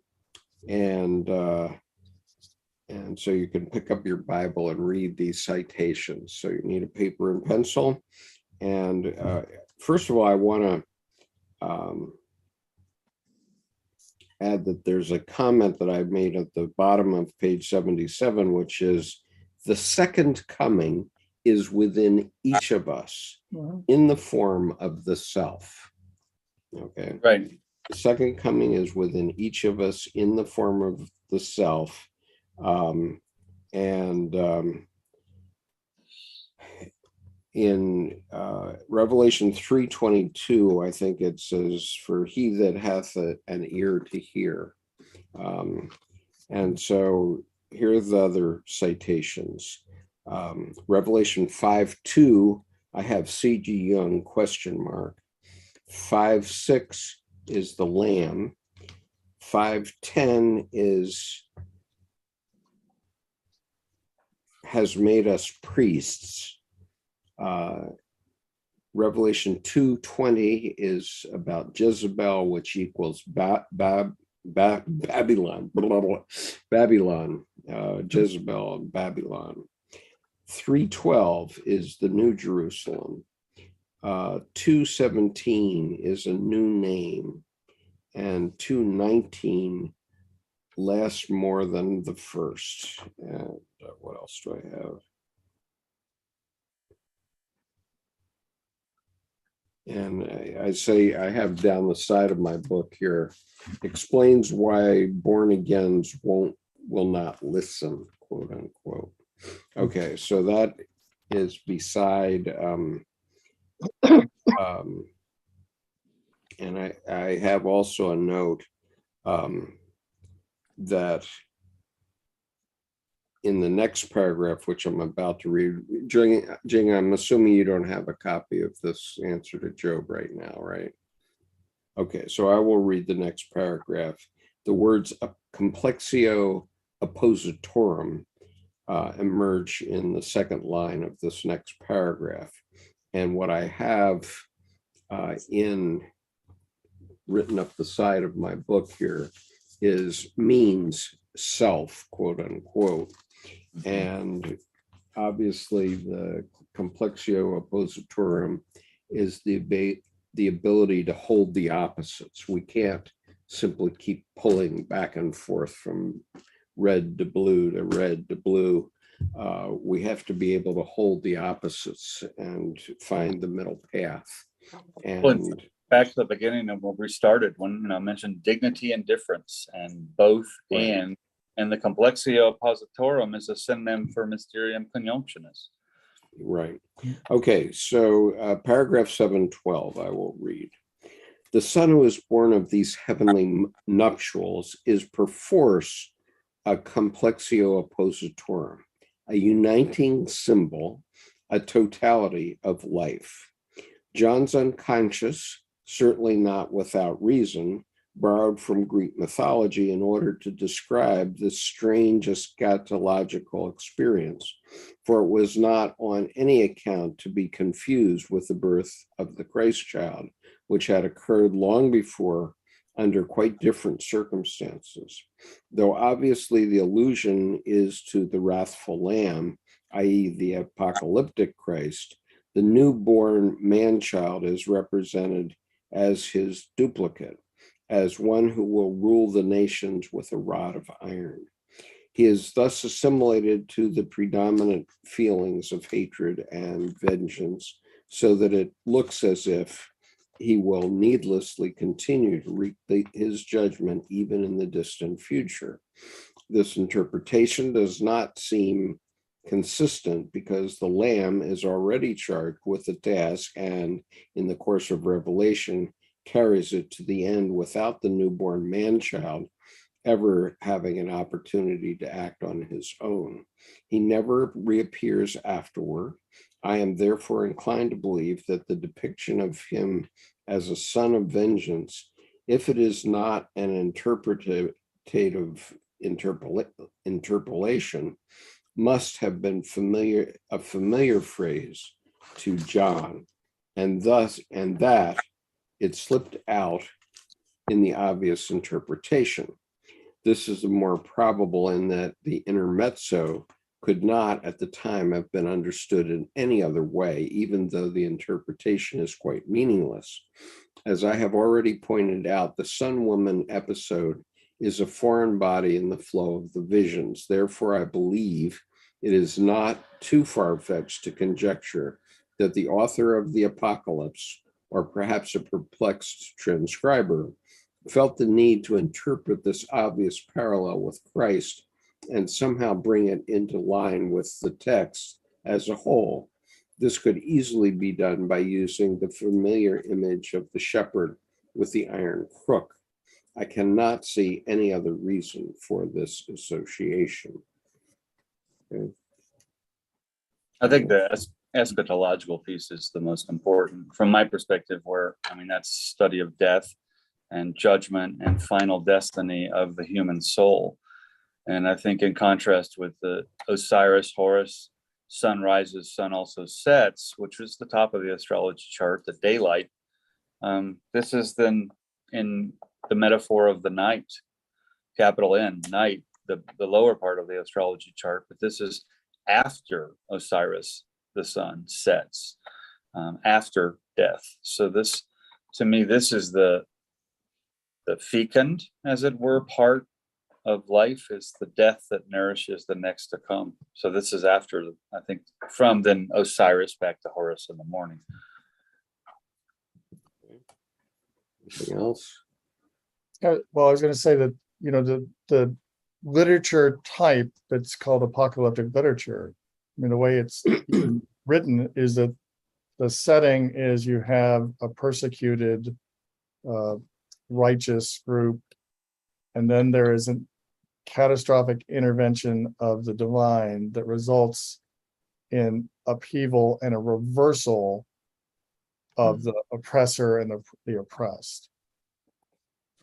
so you can pick up your Bible and read these citations. So you need a paper and pencil. And first of all, I want to add that there's a comment that I've made at the bottom of page 77, which is, the second coming is within each of us in the form of the self. Okay. Right. The second coming is within each of us in the form of the self. In Revelation 3:22, I think it says, for he that hath an ear to hear. And so here are the other citations. Revelation 5:2, I have C.G. Jung, ? 5:6 is the Lamb. 5:10 has made us priests. Revelation 2:20 is about Jezebel, which equals Babylon, Jezebel and Babylon. 3:12 is the New Jerusalem. 2:17 is a new name, and 2:19 lasts more than the first. And what else do I have? And I say I have down the side of my book here, explains why born agains will not listen, quote unquote. Okay, so that is beside, and I have also a note that in the next paragraph, which I'm about to read, Jing, I'm assuming you don't have a copy of this answer to Job right now, right? Okay, so I will read the next paragraph. The words complexio oppositorum emerge in the second line of this next paragraph. And what I have in written up the side of my book here is means self, quote unquote. And obviously the complexio oppositorum is the ability to hold the opposites. We can't simply keep pulling back and forth from red to blue to red to blue. We have to be able to hold the opposites and find the middle path. And back to the beginning of where we started, when I mentioned dignity and difference, and both right. and the complexio oppositorum is a synonym for mysterium conjunctionis. Right. Okay, so paragraph 712, I will read. The son who is born of these heavenly nuptials is perforce a complexio oppositorum, a uniting symbol, a totality of life. John's unconscious, certainly not without reason, borrowed from Greek mythology in order to describe this strange eschatological experience, for it was not on any account to be confused with the birth of the Christ child, which had occurred long before under quite different circumstances. Though obviously the allusion is to the wrathful lamb, i.e. the apocalyptic Christ, the newborn man-child is represented as his duplicate, as one who will rule the nations with a rod of iron. He is thus assimilated to the predominant feelings of hatred and vengeance, so that it looks as if he will needlessly continue to reap his judgment even in the distant future. This interpretation does not seem consistent because the lamb is already charged with the task and, in the course of Revelation, carries it to the end without the newborn man-child ever having an opportunity to act on his own. He never reappears afterward. I am therefore inclined to believe that the depiction of him as a son of vengeance, if it is not an interpretative interpolation, must have been a familiar phrase to John, and that it slipped out in the obvious interpretation. This is the more probable in that the intermezzo could not at the time have been understood in any other way, even though the interpretation is quite meaningless. As I have already pointed out, the Sun Woman episode is a foreign body in the flow of the visions. Therefore, I believe it is not too far-fetched to conjecture that the author of the Apocalypse, or perhaps a perplexed transcriber, felt the need to interpret this obvious parallel with Christ and somehow bring it into line with the text as a whole. This could easily be done by using the familiar image of the shepherd with the iron crook. I cannot see any other reason for this association. Okay. I think the eschatological piece is the most important from my perspective, where, I mean, that's study of death and judgment and final destiny of the human soul. And I think in contrast with the Osiris, Horus, sun rises, sun also sets, which was the top of the astrology chart, the daylight. This is then in the metaphor of the night, capital N, night, the lower part of the astrology chart, but this is after Osiris, the sun sets, after death. So this, to me, this is the fecund, as it were, part of life, is the death that nourishes the next to come. So this is after, I think, from then Osiris back to Horus in the morning. Anything else? Well, I was going to say that, you know, the literature type that's called apocalyptic literature, I mean, the way it's written is that the setting is you have a persecuted righteous group, and then there is a catastrophic intervention of the divine that results in upheaval and a reversal of the oppressor and the oppressed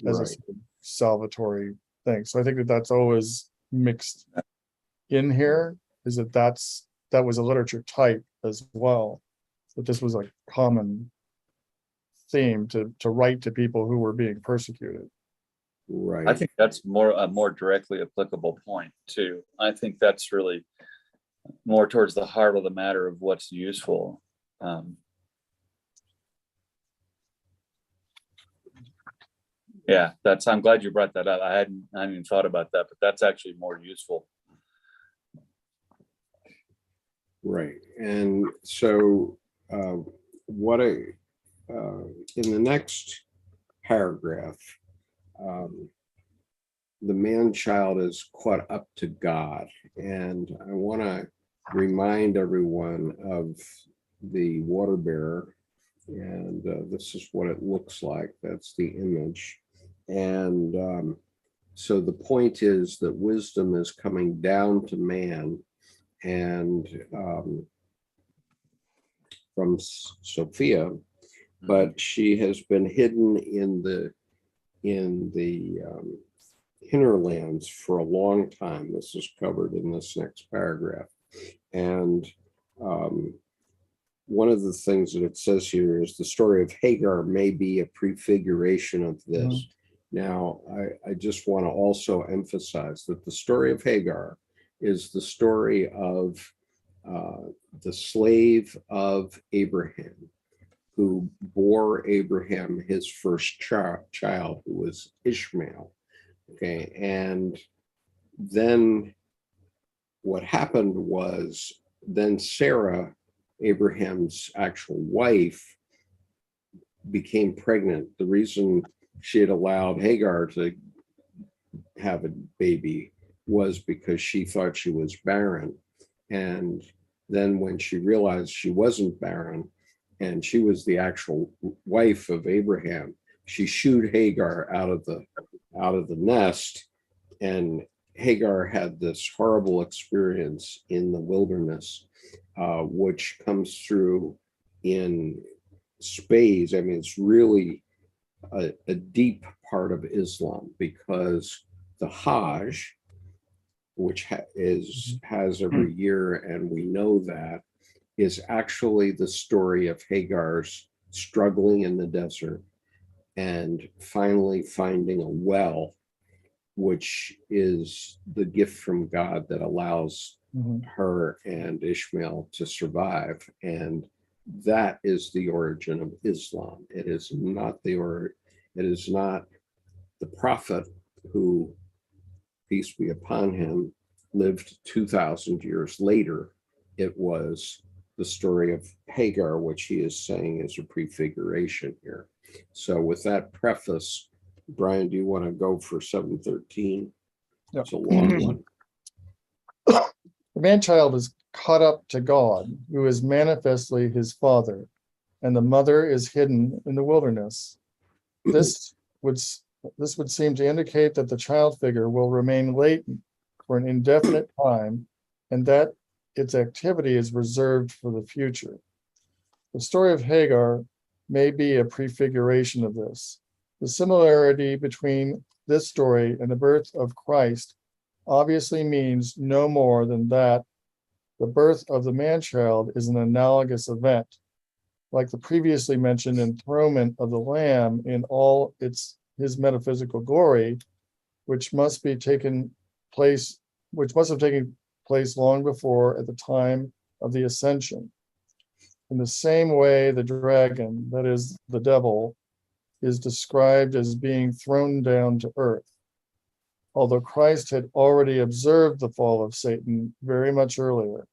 as a sort of salvatory thing. So I think that that's always mixed in here, is that was a literature type as well, that this was a common theme to write to people who were being persecuted. Right. I think that's a more directly applicable point too. I think that's really more towards the heart of the matter of what's useful. Yeah, I'm glad you brought that up. I hadn't even thought about that, but that's actually more useful. Right. And so in the next paragraph, the man-child is caught up to God. And I want to remind everyone of the water bearer. And this is what it looks like. That's the image. And so the point is that wisdom is coming down to man, and from Sophia, but she has been hidden in the hinterlands for a long time. This is covered in this next paragraph. And one of the things that it says here is the story of Hagar may be a prefiguration of this. Mm-hmm. Now, I just want to also emphasize that the story of Hagar is the story of the slave of Abraham, who bore Abraham his first child, who was Ishmael. Okay, and then what happened was then Sarah, Abraham's actual wife, became pregnant. The reason she had allowed Hagar to have a baby was because she thought she was barren. And then when she realized she wasn't barren and she was the actual wife of Abraham, she shooed Hagar out of the nest, and Hagar had this horrible experience in the wilderness, which comes through in spades. I mean, it's really a deep part of Islam, because the Hajj, which has every year, and we know that, is actually the story of Hagar's struggling in the desert and finally finding a well, which is the gift from God that allows her and Ishmael to survive. And that is the origin of Islam. It is not the prophet, who, peace be upon him, lived 2,000 years later. It was the story of Hagar, which he is saying is a prefiguration here. So with that preface, Brian, do you want to go for 713? Yeah. It's a long one. The man-child is caught up to God, who is manifestly his father, and the mother is hidden in the wilderness. This would seem to indicate that the child figure will remain latent for an indefinite time, and that its activity is reserved for the future. The story of Hagar may be a prefiguration of this. The similarity between this story and the birth of Christ obviously means no more than that the birth of the man-child is an analogous event, like the previously mentioned enthronement of the Lamb in all his metaphysical glory, which must have taken place long before, at the time of the ascension. In the same way, the dragon, that is the devil, is described as being thrown down to earth, although Christ had already observed the fall of Satan very much earlier.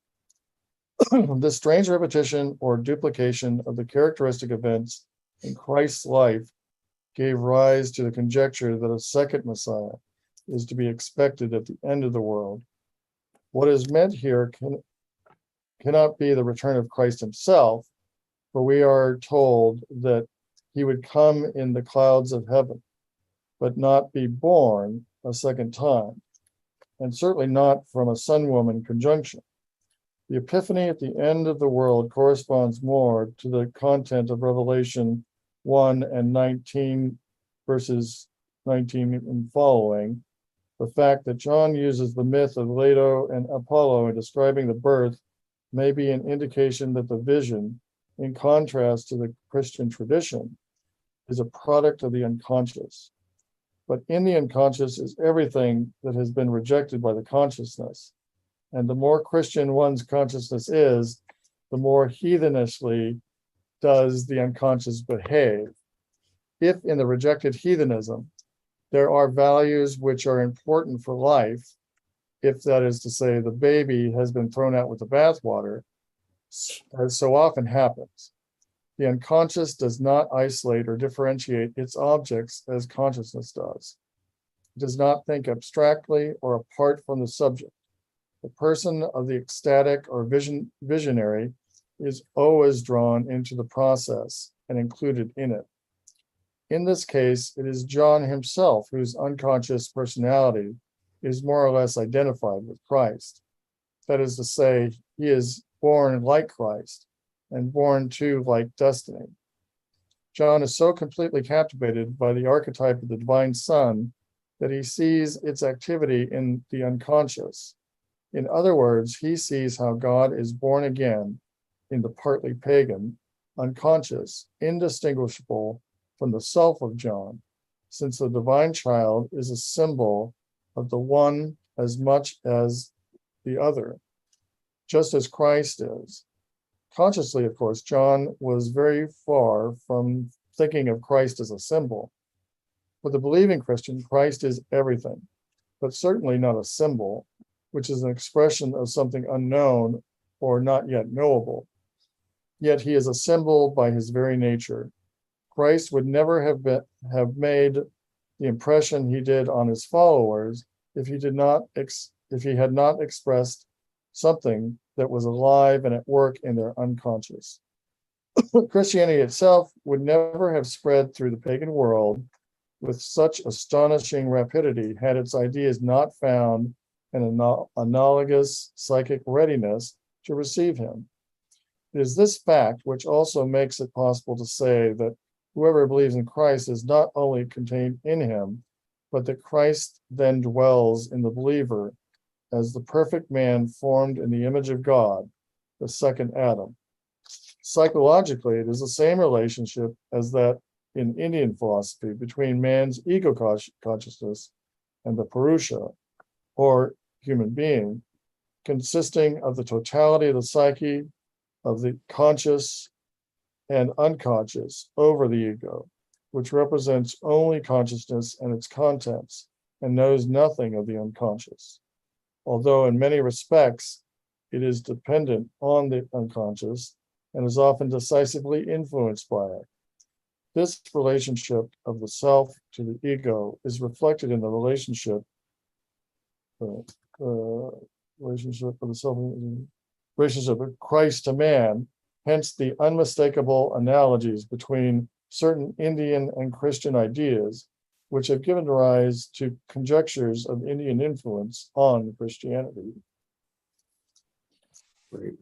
This strange repetition or duplication of the characteristic events in Christ's life gave rise to the conjecture that a second Messiah is to be expected at the end of the world. What is meant here cannot be the return of Christ himself, for we are told that he would come in the clouds of heaven, but not be born a second time, and certainly not from a sun-woman conjunction. The epiphany at the end of the world corresponds more to the content of Revelation 1 and 19, verses 19 and following. The fact that John uses the myth of Leto and Apollo in describing the birth may be an indication that the vision, in contrast to the Christian tradition, is a product of the unconscious. But in the unconscious is everything that has been rejected by the consciousness. And the more Christian one's consciousness is, the more heathenishly does the unconscious behave. If in the rejected heathenism, there are values which are important for life, if that is to say, the baby has been thrown out with the bathwater, as so often happens, the unconscious does not isolate or differentiate its objects as consciousness does. It does not think abstractly or apart from the subject. The person of the ecstatic or visionary is always drawn into the process and included in it. In this case, it is John himself whose unconscious personality is more or less identified with Christ. That is to say, he is born like Christ and born too like destiny. John is so completely captivated by the archetype of the divine Son that he sees its activity in the unconscious. In other words, he sees how God is born again in the partly pagan, unconscious, indistinguishable from the self of John, since the divine child is a symbol of the one as much as the other, just as Christ is. Consciously, of course, John was very far from thinking of Christ as a symbol. For the believing Christian, Christ is everything, but certainly not a symbol, which is an expression of something unknown or not yet knowable. Yet he is a symbol by his very nature. Christ would never have made the impression he did on his followers if he had not expressed something that was alive and at work in their unconscious. Christianity itself would never have spread through the pagan world with such astonishing rapidity had its ideas not found an analogous psychic readiness to receive him. It is this fact which also makes it possible to say that whoever believes in Christ is not only contained in him, but that Christ then dwells in the believer as the perfect man formed in the image of God, the second Adam. Psychologically, it is the same relationship as that in Indian philosophy between man's ego consciousness and the Purusha, or human being, consisting of the totality of the psyche, of the conscious and unconscious over the ego, which represents only consciousness and its contents, and knows nothing of the unconscious. Although in many respects it is dependent on the unconscious and is often decisively influenced by it. This relationship of the self to the ego is reflected in the relationship of the self, relationship of Christ to man, hence the unmistakable analogies between certain Indian and Christian ideas, which have given rise to conjectures of Indian influence on Christianity. Great.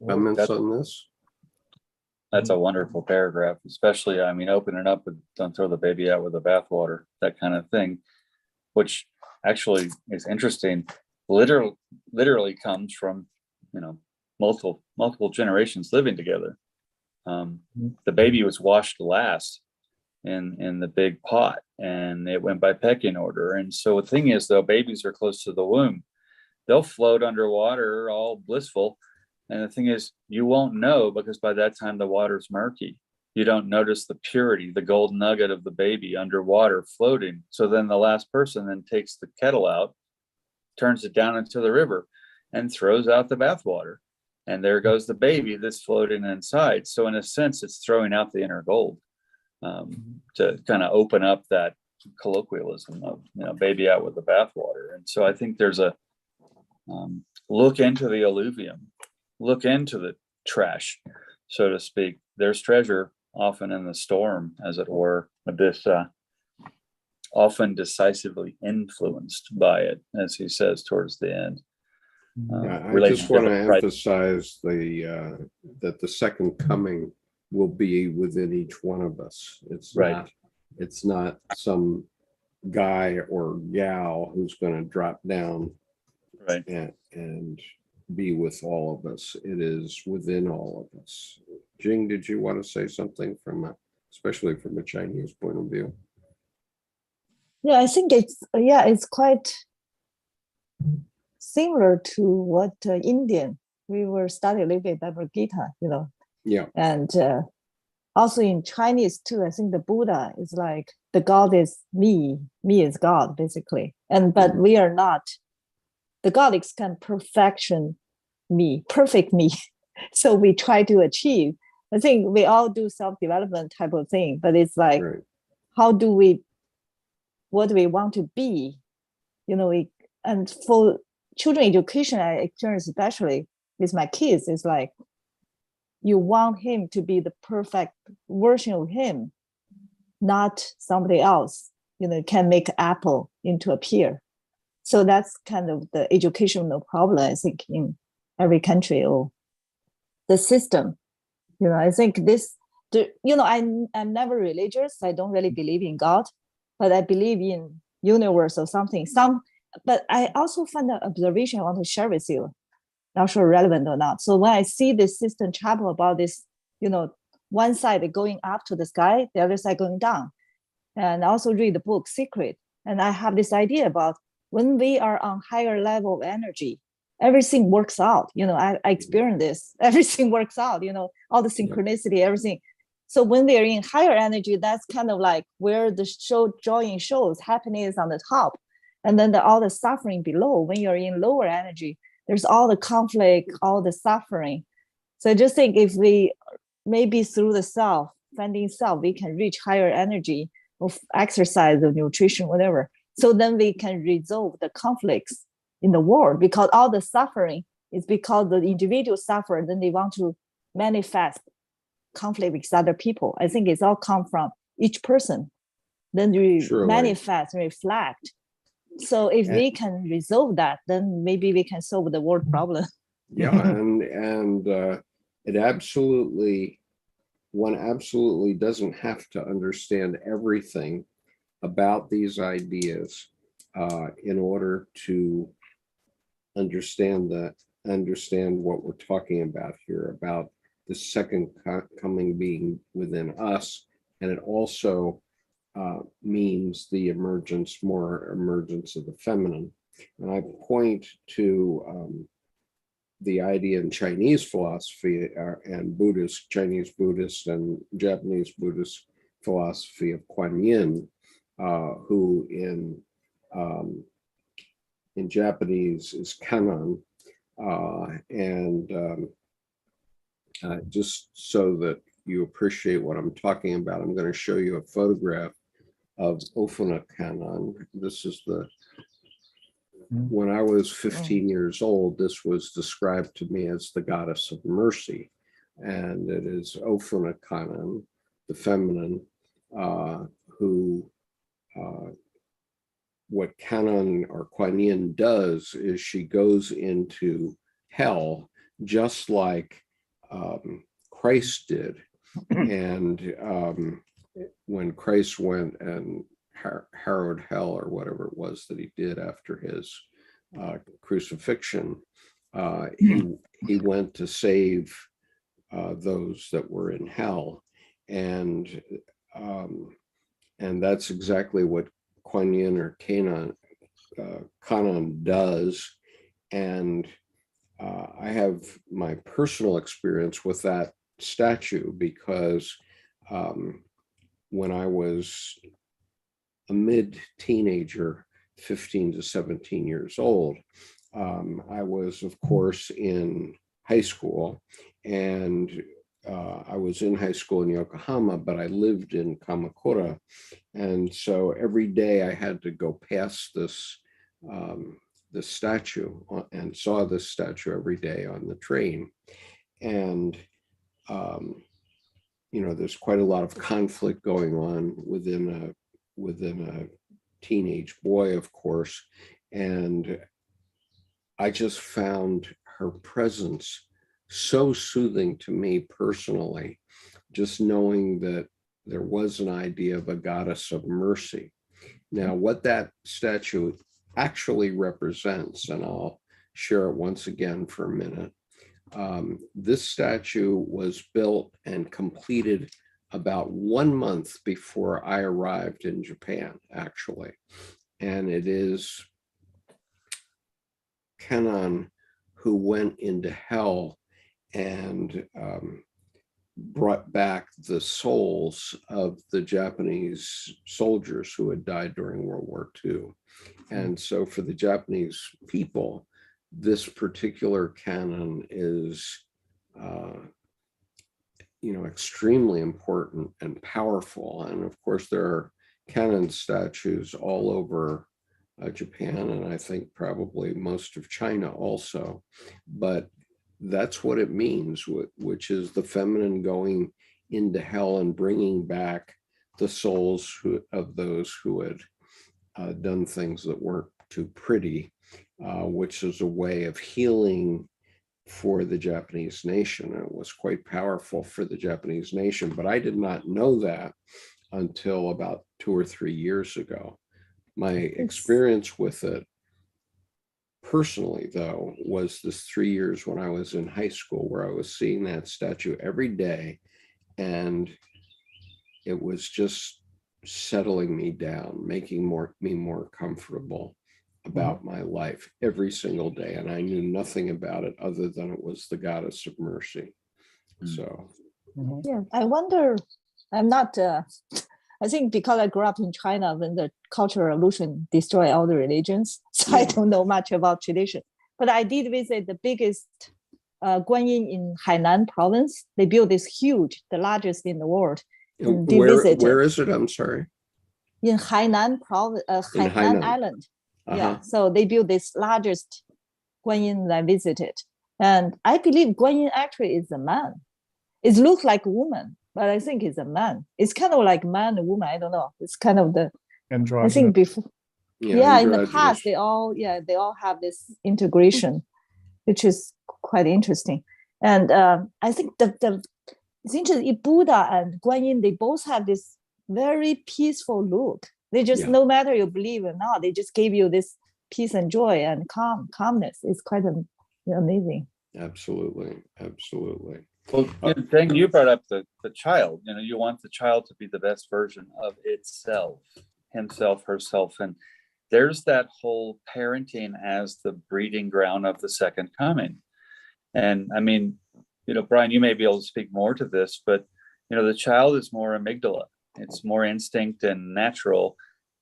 Comments on this? That's a wonderful paragraph, especially, I mean, open it up and don't throw the baby out with the bathwater, that kind of thing, which actually is interesting. Literally comes from, multiple generations living together. The baby was washed last in the big pot, and it went by pecking order. And so the thing is, though, babies are close to the womb. They'll float underwater all blissful. And the thing is, you won't know, because by that time the water's murky. You don't notice the purity, the gold nugget of the baby underwater floating. So then the last person then takes the kettle out, turns it down into the river, and throws out the bathwater. And there goes the baby that's floating inside. So in a sense, it's throwing out the inner gold, to kind of open up that colloquialism of, baby out with the bathwater. And so I think there's a look into the alluvium. Look into the trash, so to speak. There's treasure often in the storm, as it were, this often decisively influenced by it, as he says towards the end. I just want to emphasize that the second coming will be within each one of us. It's not some guy or gal who's going to drop down and be with all of us. It is within all of us. Jing, did you want to say something from a especially from a Chinese point of view. Yeah, I think it's quite similar to what Indian, we were studying a little bit Bhagavad Gita, Yeah. And also in Chinese too, I think the Buddha is like, the God is me is God, basically. But we are not. The God is kind of perfection me, perfect me. So we try to achieve. I think we all do self-development type of thing, but it's like, Right. what do we want to be? And for children education, I experience especially with my kids, it's like, you want him to be the perfect version of him, not somebody else, can make apple into a pear. So that's kind of the educational problem, I think, in every country or the system. I think I'm never religious. I don't really believe in God, but I believe in universe or something. But I also find an observation I want to share with you. Not sure relevant or not. So when I see this system chapter about this, one side going up to the sky, the other side going down. And I also read the book Secret. And I have this idea about when we are on higher level of energy, everything works out. I experienced this. Everything works out, all the synchronicity, everything. So when they're in higher energy, that's kind of like where the drawing shows happiness on the top. And then all the suffering below. When you're in lower energy, there's all the conflict, all the suffering. So I just think if we, maybe through the finding self, we can reach higher energy of exercise, of nutrition, whatever. So then we can resolve the conflicts in the world, because all the suffering is because the individual suffer, then they want to manifest conflict with other people. I think it's all come from each person. Then we manifest, reflect. So if we can resolve that, then maybe we can solve the world problem. Yeah, and one absolutely doesn't have to understand everything about these ideas in order to understand what we're talking about here, about the second coming being within us. And it also means the emergence of the feminine. And I point to the idea in Chinese philosophy and Chinese Buddhist and Japanese Buddhist philosophy of Kuan Yin, who in Japanese is Kanon. Just so that you appreciate what I'm talking about, I'm going to show you a photograph of Ofuna Kanon. This is when I was 15 years old, this was described to me as the goddess of mercy. And it is Ofuna Kanon, the feminine, who what Kanon or Kuan Yin does is she goes into hell just like Christ did. And when Christ went and harrowed hell, or whatever it was that he did after his crucifixion, he went to save those that were in hell. And that's exactly what Kuan Yin or Kanon does. And I have my personal experience with that statue, because when I was a mid-teenager, 15 to 17 years old, I was, of course, in high school, and I was in high school in Yokohama, but I lived in Kamakura. And so every day I had to go past this statue, and saw this statue every day on the train. And there's quite a lot of conflict going on within a teenage boy, of course. And I just found her presence so soothing to me personally, just knowing that there was an idea of a goddess of mercy. Now, what that statue actually represents, and I'll share it once again for a minute. This statue was built and completed about 1 month before I arrived in Japan, actually. And it is Kenan who went into hell and brought back the souls of the Japanese soldiers who had died during World War II. And so for the Japanese people, this particular canon is extremely important and powerful. And of course, there are canon statues all over Japan, and I think probably most of China also. But that's what it means, which is the feminine going into hell and bringing back the souls of those who had done things that weren't too pretty, which is a way of healing for the Japanese nation. It was quite powerful for the Japanese nation, but I did not know that until about 2 or 3 years ago. My experience with it personally, though, was this 3 years when I was in high school, where I was seeing that statue every day, and it was just settling me down, making me more comfortable about my life every single day. And I knew nothing about it other than it was the goddess of mercy. So yeah, I wonder, I'm not I think because I grew up in China when the Cultural Revolution destroyed all the religions, so I don't know much about tradition. But I did visit the biggest Guanyin in Hainan province. They built this huge, the largest in the world. where is it? I'm sorry. In Hainan province, Hainan Island. Yeah, so they built this largest Guanyin I visited. And I believe Guanyin actually is a man. It looks like a woman, but I think it's a man. It's kind of like man and woman. I don't know. It's kind of the androgynous. I think before. Yeah, in the past they all have this integration, which is quite interesting. And I think it's interesting. Buddha and Guanyin, they both have this very peaceful look. They just, no matter you believe or not, they just gave you this peace and joy and calmness. It's quite amazing. Absolutely. Well, Jung, you brought up the child. You want the child to be the best version of itself, himself, herself. And there's that whole parenting as the breeding ground of the second coming. And I mean, Brian, you may be able to speak more to this, but, the child is more amygdala. It's more instinct and natural.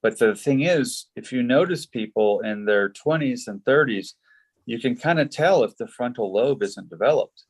But the thing is, if you notice people in their 20s and 30s, you can kind of tell if the frontal lobe isn't developed.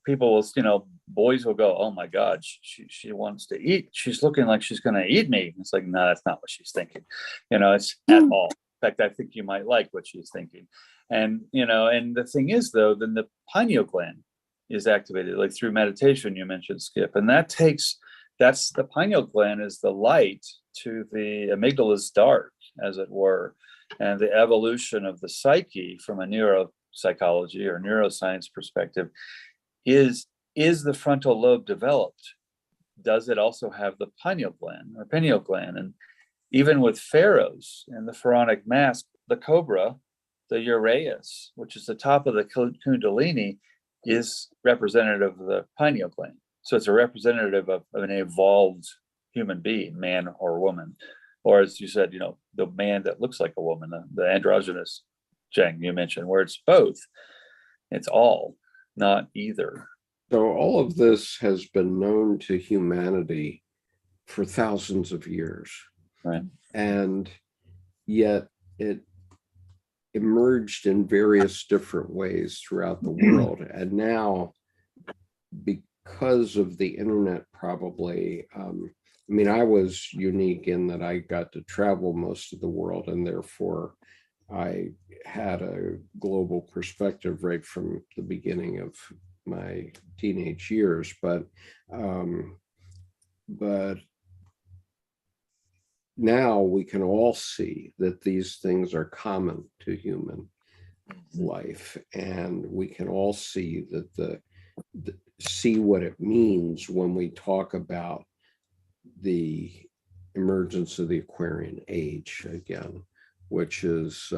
People will, boys will go, oh my God, she wants to eat. She's looking like she's going to eat me. It's like, no, that's not what she's thinking. It's at all. In fact, I think you might like what she's thinking. And, and the thing is, though, then the pineal gland is activated, like through meditation, you mentioned, Skip. And that's the pineal gland is the light to the amygdala's dark, as it were. And the evolution of the psyche from a neuropsychology or neuroscience perspective is the frontal lobe developed? Does it also have the pineal gland or pineal gland? And even with pharaohs in the pharaonic mask, the cobra, the uraeus, which is the top of the kundalini, is representative of the pineal gland. So it's a representative of an evolved human being, man or woman. Or as you said, the man that looks like a woman, the androgynous, Jung, you mentioned, where it's both. It's all, not either. So all of this has been known to humanity for thousands of years. Right. And yet it emerged in various different ways throughout the world. And now, because of the internet, probably, I was unique in that I got to travel most of the world, and therefore I had a global perspective right from the beginning of my teenage years. But now we can all see that these things are common to human life, and we can all see that see what it means when we talk about the emergence of the Aquarian age again, which is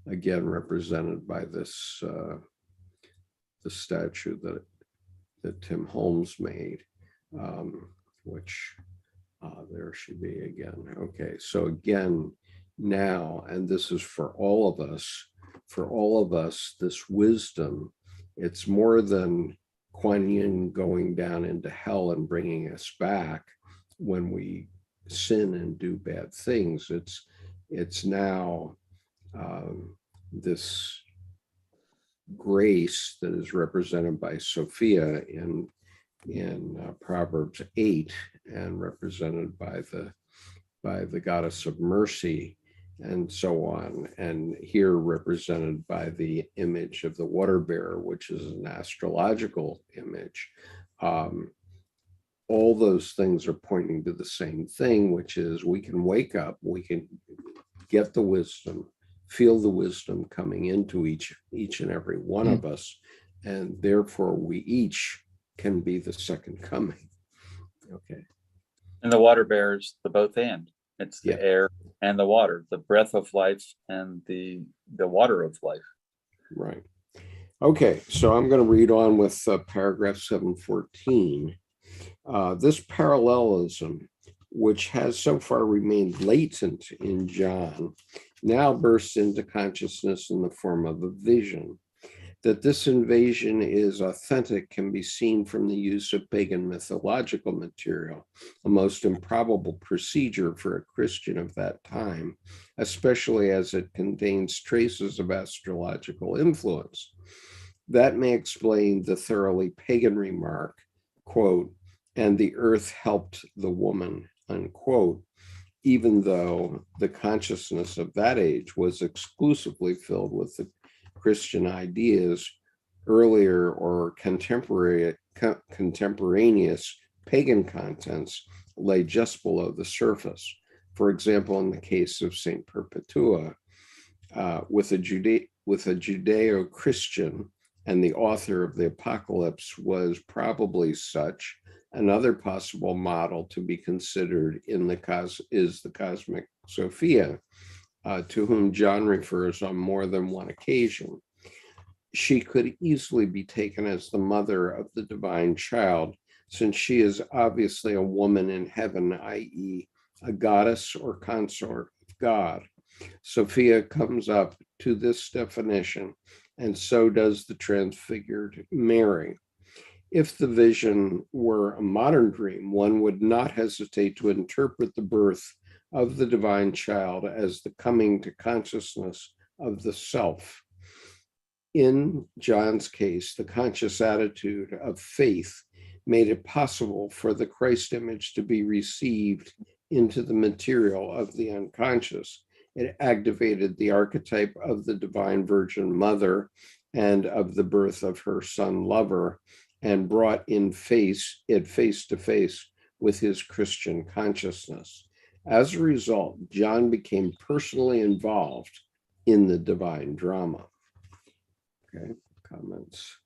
again represented by this the statue that Tim Holmes made which there she be again. Okay, so again, now, and this is for all of us, this wisdom, it's more than Kuan Yin going down into hell and bringing us back when we sin and do bad things. It's now this grace that is represented by Sophia in Proverbs 8 and represented by the goddess of mercy and so on, and here represented by the image of the water bearer, which is an astrological image. All those things are pointing to the same thing, which is we can wake up, we can get the wisdom, feel the wisdom coming into each and every one of us, and therefore we each can be the second coming. Okay. And the water bears the both and. It's the air and the water, the breath of life and the water of life. Right. Okay, so I'm going to read on with paragraph 714. This parallelism, which has so far remained latent in John, now bursts into consciousness in the form of a vision. That this invasion is authentic can be seen from the use of pagan mythological material, a most improbable procedure for a Christian of that time, especially as it contains traces of astrological influence. That may explain the thoroughly pagan remark, quote, "and the earth helped the woman," unquote, even though the consciousness of that age was exclusively filled with the Christian ideas. Earlier or contemporaneous pagan contents lay just below the surface. For example, in the case of Saint Perpetua, with a Judeo-Christian, and the author of the Apocalypse was probably such. Another possible model to be considered is the cosmic Sophia, to whom John refers on more than one occasion. She could easily be taken as the mother of the divine child, since she is obviously a woman in heaven, i.e., a goddess or consort of God. Sophia comes up to this definition, and so does the transfigured Mary. If the vision were a modern dream, one would not hesitate to interpret the birth of the divine child as the coming to consciousness of the self. In John's case, the conscious attitude of faith made it possible for the Christ image to be received into the material of the unconscious. It activated the archetype of the divine Virgin Mother and of the birth of her son lover, and brought it face to face with his Christian consciousness. As a result, John became personally involved in the divine drama. Okay, comments?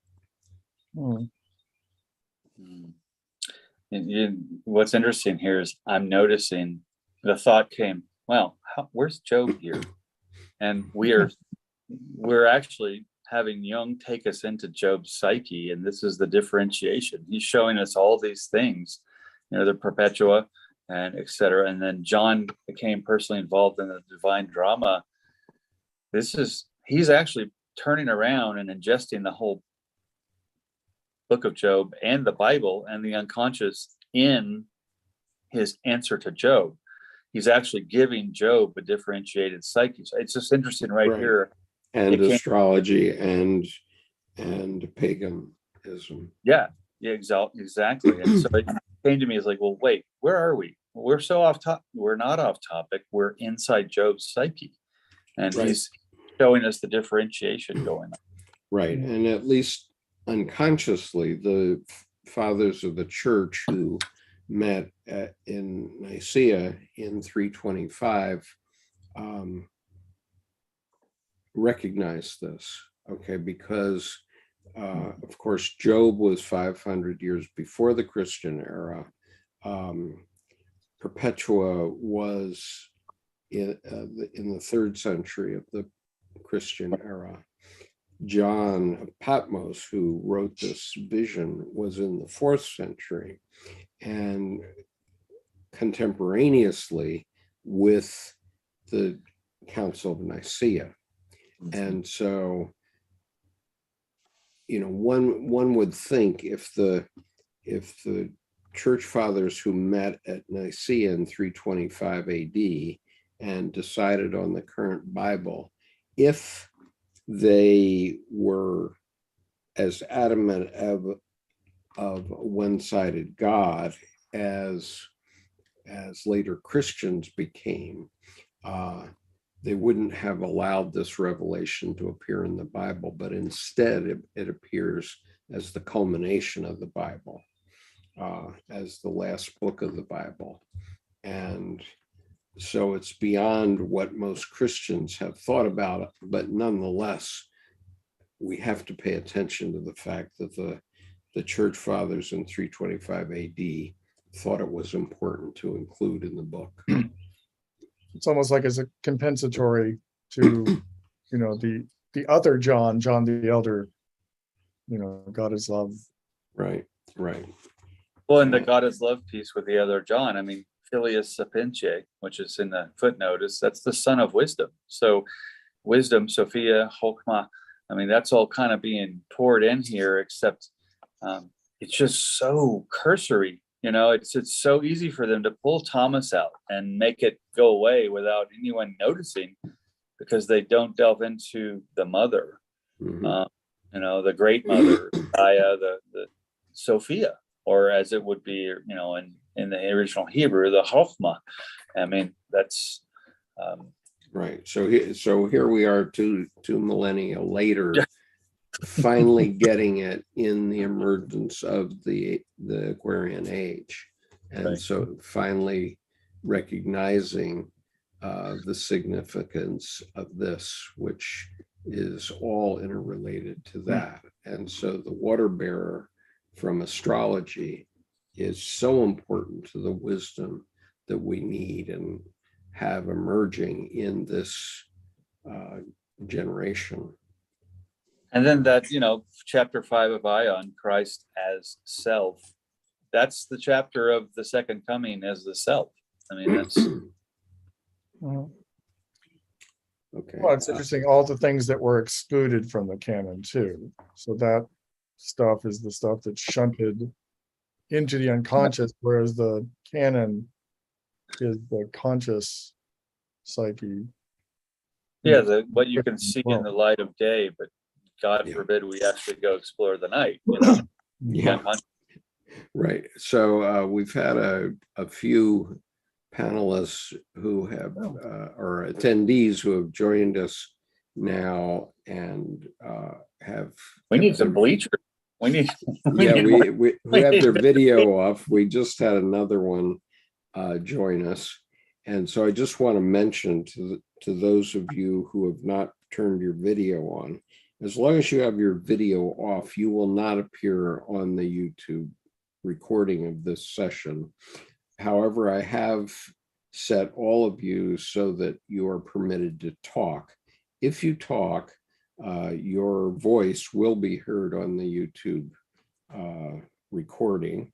What's interesting here is I'm noticing the thought came, well, where's Job here? And we're actually having Jung take us into Job's psyche, and this is the differentiation. He's showing us all these things, the Perpetua and etc. And then John became personally involved in the divine drama. He's actually turning around and ingesting the whole book of Job and the Bible and the unconscious in his answer to Job. He's actually giving Job a differentiated psyche. So it's just interesting right here. And astrology and paganism. Yeah, exactly. And so it came to me as like, well, wait, where are we? We're so off topic. We're not off topic. We're inside Job's psyche. And he's showing us the differentiation going on. Right. And at least unconsciously, the fathers of the church who met in Nicaea in 325 recognized this, okay, because of course Job was 500 years before the Christian era. Perpetua was in the 3rd century of the Christian era. John of Patmos, who wrote this vision, was in the 4th century, and contemporaneously with the Council of Nicaea. And so, one would think if the church fathers who met at Nicaea in 325 AD and decided on the current Bible, if they were as adamant of a one-sided God as later Christians became, they wouldn't have allowed this revelation to appear in the Bible, but instead it appears as the culmination of the Bible, as the last book of the Bible. And so it's beyond what most Christians have thought about it, but nonetheless, we have to pay attention to the fact that the church fathers in 325 AD thought it was important to include in the book. It's almost like it's a compensatory to, the other John the Elder, God is love. Right. Well, in the God is love piece with the other John, I mean, Filius Sapientiae, which is in the footnote, that's the son of wisdom. So wisdom, Sophia, Chokmah, I mean, that's all kind of being poured in here, except it's just so cursory. It's so easy for them to pull Thomas out and make it go away without anyone noticing, because they don't delve into the mother, the great mother, Gaia, the Sophia, or as it would be, in the original Hebrew, the Chokhmah. I mean, that's right. So here we are, two millennia later, finally getting it in the emergence of the Aquarian age, and so finally recognizing the significance of this, which is all interrelated to that. And so the water bearer from astrology is so important to the wisdom that we need and have emerging in this generation. And then that, chapter 5 of Ion, Christ as self, that's the chapter of the second coming as the self. I mean, that's okay. Well, it's interesting, all the things that were excluded from the canon too. So that stuff is the stuff that's shunted into the unconscious, whereas the canon is the conscious psyche. Yeah, what you can see in the light of day, but God forbid we actually go explore the night. Yeah. Right. So we've had a few panelists who have, or attendees who have joined us now and have. We need some bleachers. We need we have their video off. We just had another one join us. And so I just want to mention to those of you who have not turned your video on, as long as you have your video off, you will not appear on the YouTube recording of this session. However, I have set all of you so that you are permitted to talk. If you talk, your voice will be heard on the YouTube recording,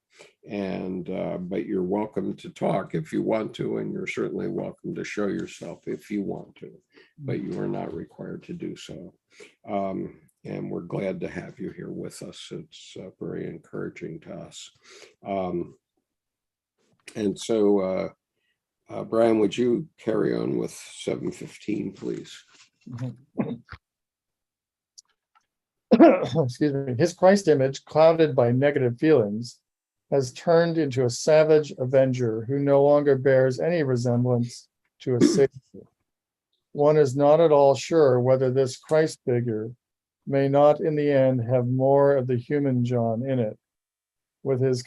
and but you're welcome to talk if you want to, and you're certainly welcome to show yourself if you want to, but you are not required to do so. And we're glad to have you here with us. It's very encouraging to us. And so, Brian, would you carry on with 715, please? Excuse me. His Christ image, clouded by negative feelings, has turned into a savage avenger who no longer bears any resemblance to a savior. One is not at all sure whether this Christ figure may not in the end have more of the human John in it, with his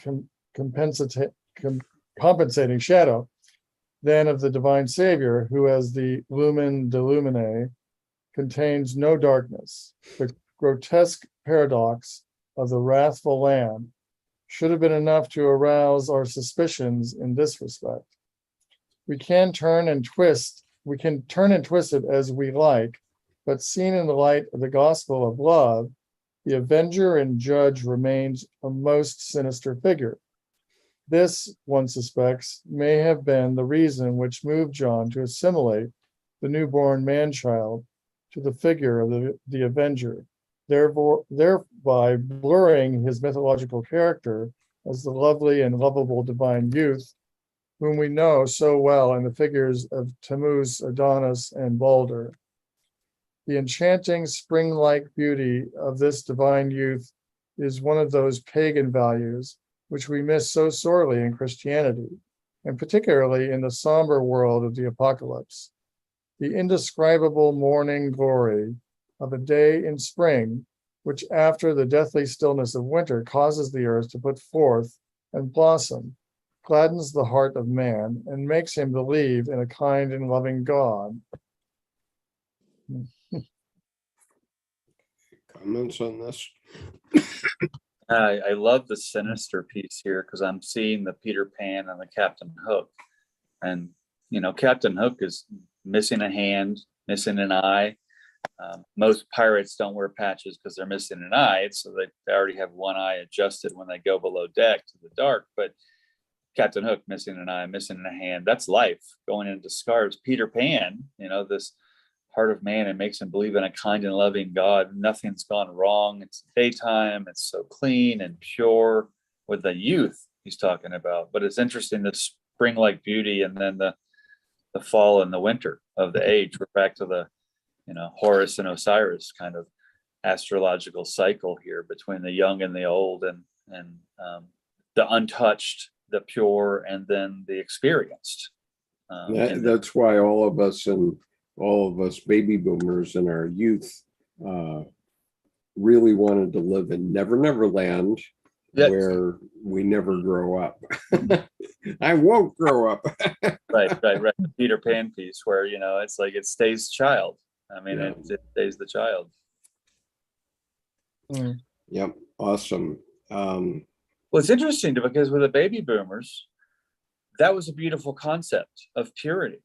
compensating shadow, than of the divine Savior, who as the lumen de lumine contains no darkness. The grotesque paradox of the wrathful Lamb should have been enough to arouse our suspicions in this respect. We can turn and twist it as we like, but seen in the light of the gospel of love, the avenger and judge remains a most sinister figure. This, one suspects, may have been the reason which moved John to assimilate the newborn man-child to the figure of the avenger, thereby blurring his mythological character as the lovely and lovable divine youth, whom we know so well in the figures of Tammuz, Adonis, and Balder. The enchanting spring-like beauty of this divine youth is one of those pagan values which we miss so sorely in Christianity, and particularly in the somber world of the apocalypse. The indescribable morning glory of a day in spring, which after the deathly stillness of winter causes the earth to put forth and blossom, gladdens the heart of man and makes him believe in a kind and loving God. Comments on this? I love the sinister piece here because I'm seeing the Peter Pan and the Captain Hook. And, you know, Captain Hook is missing a hand, missing an eye. Most pirates don't wear patches because they're missing an eye. So they already have one eye adjusted when they go below deck to the dark. But Captain Hook missing an eye, missing a hand, that's life going into scars. Peter Pan, you know, this heart of man, it makes him believe in a kind and loving God. Nothing's gone wrong. It's daytime. It's so clean and pure with the youth he's talking about. But it's interesting, the spring-like beauty and then the fall and the winter of the age. We're back to the, you know, Horus and Osiris kind of astrological cycle here between the young and the old, and the untouched, the pure, and then the experienced. That's why all of us baby boomers in our youth really wanted to live in Never Land, where we never grow up. I won't grow up. right. The Peter Pan piece where, you know, it's like it stays child. I mean, it stays the child. Yep. Awesome. Well, it's interesting because with the baby boomers, that was a beautiful concept of purity.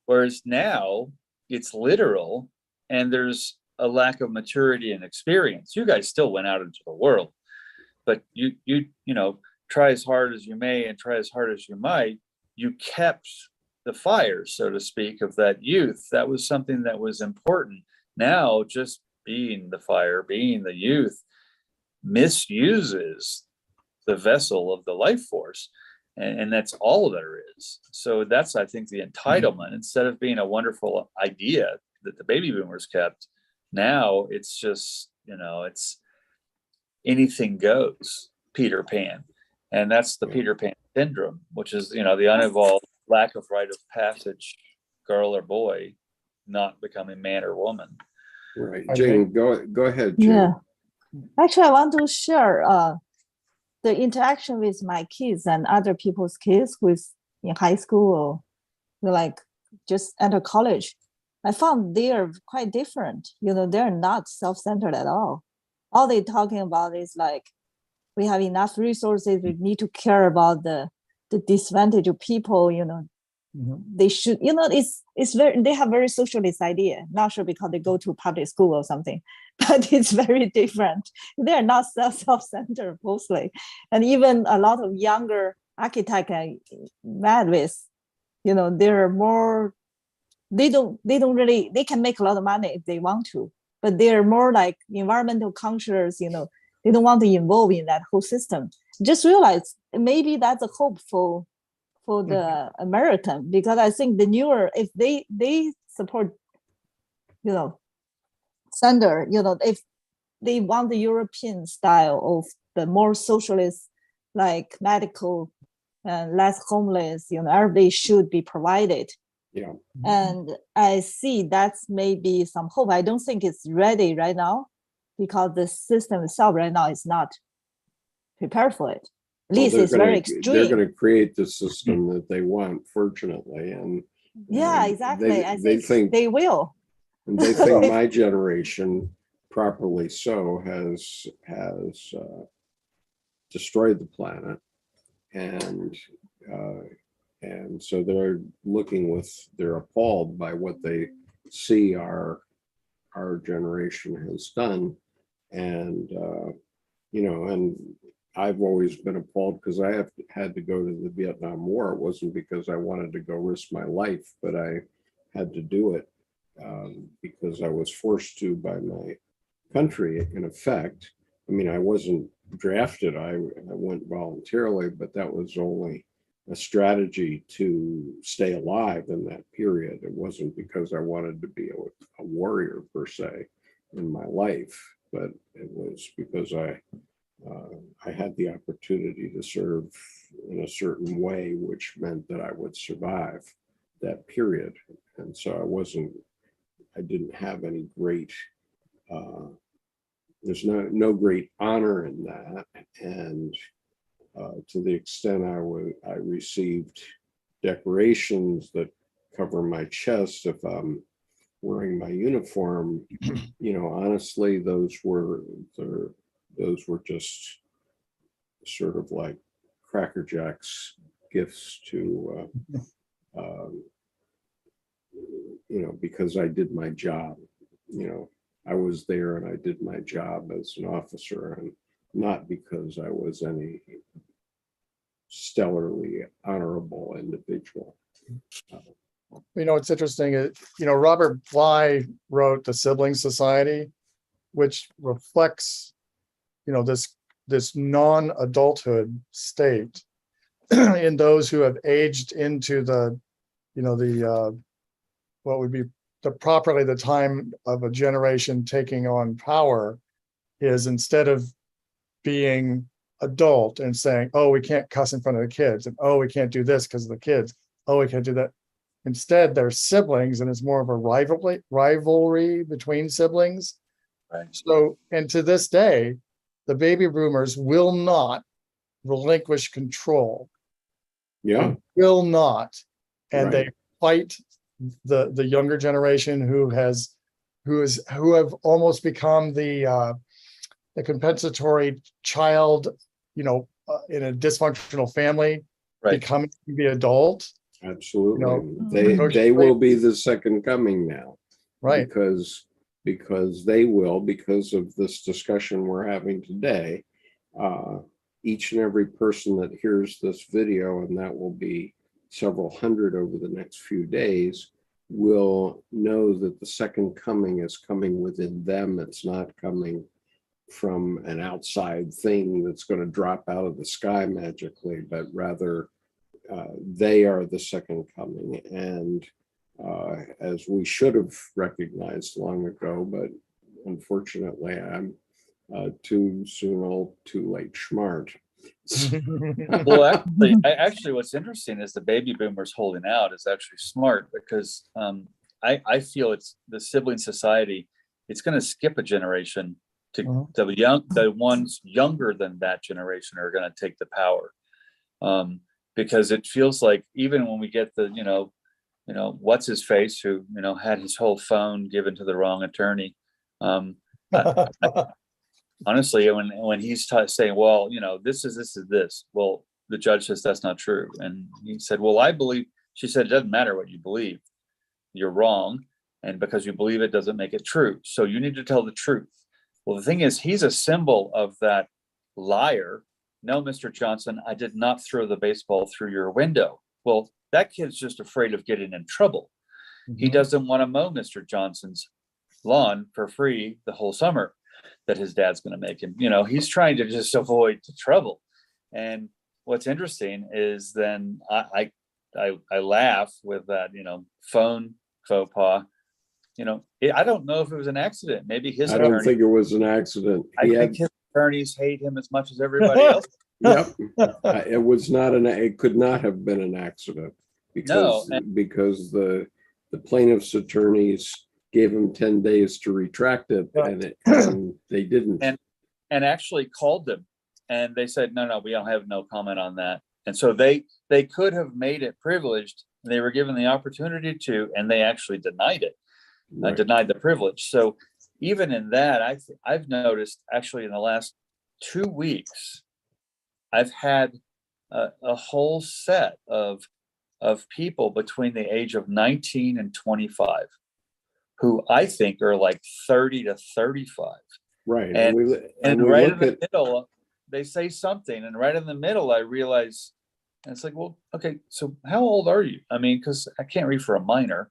Whereas now it's literal and there's a lack of maturity and experience. You guys still went out into the world, but you know, try as hard as you may and try as hard as you might, you kept the fire, so to speak, of that youth. That was something that was important. Now, just being the fire, being the youth, misuses the vessel of the life force. And that's all there is. So that's, I think, the entitlement. Instead of being a wonderful idea that the baby boomers kept, now it's just, you know, it's anything goes, Peter Pan. And that's the Peter Pan syndrome, which is, you know, the unevolved lack of rite of passage, girl or boy, not becoming man or woman. Right. Jane, go ahead, Jane. Yeah. Actually, I want to share the interaction with my kids and other people's kids who's in high school or like just enter college. I found they're quite different. You know, they're not self-centered at all. All they're talking about is like, we have enough resources. We need to care about the disadvantage of people, you know. They should, you know, it's very, they have very socialist idea. Not sure because they go to public school or something, but it's very different. They're not self-centered mostly. And even a lot of younger architects I met with, you know, they're more, they don't really, they can make a lot of money if they want to, but they're more like environmental conscious, you know, they don't want to involve in that whole system. Just realize maybe that's a hope for the American, because I think the newer, if they support, you know, Sander, you know, if they want the European style of the more socialist, like medical and less homeless, you know, everybody should be provided. Yeah. And I see that's maybe some hope. I don't think it's ready right now because the system itself right now is not prepared for it. At least it's very extreme. They're going to create the system that they want, fortunately. And yeah, exactly. I think they will. And they think my generation, properly so, has destroyed the planet, and so they're appalled by what they see are our generation has done. And, and I've always been appalled because I have had to go to the Vietnam War. It wasn't because I wanted to go risk my life, but I had to do it because I was forced to by my country, in effect. I mean, I wasn't drafted. I went voluntarily, but that was only a strategy to stay alive in that period. It wasn't because I wanted to be a warrior per se in my life, but it was because I had the opportunity to serve in a certain way, which meant that I would survive that period. And so I didn't have any great, there's no great honor in that. And to the extent I received decorations that cover my chest if I'm wearing my uniform, honestly, those were just sort of like Cracker Jack's gifts to, because I did my job. I was there and I did my job as an officer, and not because I was any stellarly honorable individual. It's interesting. Robert Bly wrote the Sibling Society, which reflects, this non-adulthood state in those who have aged into the what would be properly the time of a generation taking on power, is instead of being adult and saying, oh, we can't cuss in front of the kids, and oh, we can't do this because of the kids, oh, we can't do that. Instead, they're siblings, and it's more of a rivalry between siblings. Right. So, and to this day, the baby boomers will not relinquish control. Yeah. Will not. And Right. they fight the younger generation who have almost become the compensatory child, in a dysfunctional family, Right. becoming the adult. Absolutely. They will be the second coming now. Right. Because they will, because of this discussion we're having today, each and every person that hears this video, and that will be several hundred over the next few days, will know that the second coming is coming within them. It's not coming from an outside thing that's going to drop out of the sky magically, but rather they are the second coming. And as we should have recognized long ago, but unfortunately I'm too soon old, too late smart. Well, actually, what's interesting is the baby boomers holding out is actually smart, because I feel it's the Sibling Society. It's going to skip a generation to the ones younger than that generation are going to take the power, because it feels like even when we get the what's his face who had his whole phone given to the wrong attorney. Honestly, when he's saying, well, this is this, well, the judge says that's not true, and he said, well, I believe. She said, it doesn't matter what you believe, you're wrong, and because you believe it doesn't make it true. So you need to tell the truth. Well, the thing is, he's a symbol of that liar. No, Mr. Johnson, I did not throw the baseball through your window. Well, that kid's just afraid of getting in trouble. Mm-hmm. He doesn't want to mow Mr. Johnson's lawn for free the whole summer that his dad's going to make him. He's trying to just avoid the trouble. And what's interesting is then I laugh with that, phone faux pas. I don't know if it was an accident. Maybe his I don't think it was an accident. I think his attorneys hate him as much as everybody else. Yep. It was not it could not have been an accident because the plaintiff's attorneys gave him 10 days to retract it, and they didn't. And actually called them, and they said, no, we don't have no comment on that. And so they could have made it privileged. They were given the opportunity to, and they actually denied it. Right. Denied the privilege. So even in that, I've noticed actually in the last 2 weeks, I've had a whole set of people between the age of 19 and 25 who I think are like 30 to 35. Right. And we right look in the at, middle, they say something, and right in the middle, I realize, and it's like, well, okay, so how old are you? I mean, because I can't read for a minor,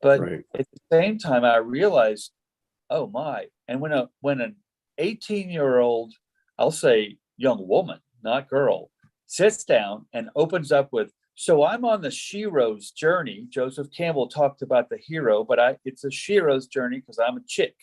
but right. at the same time, I realized, oh my! And when an 18-year-old, I'll say young woman, not girl, sits down and opens up with, so I'm on the shero's journey. Joseph Campbell talked about the hero, but it's a shero's journey because I'm a chick.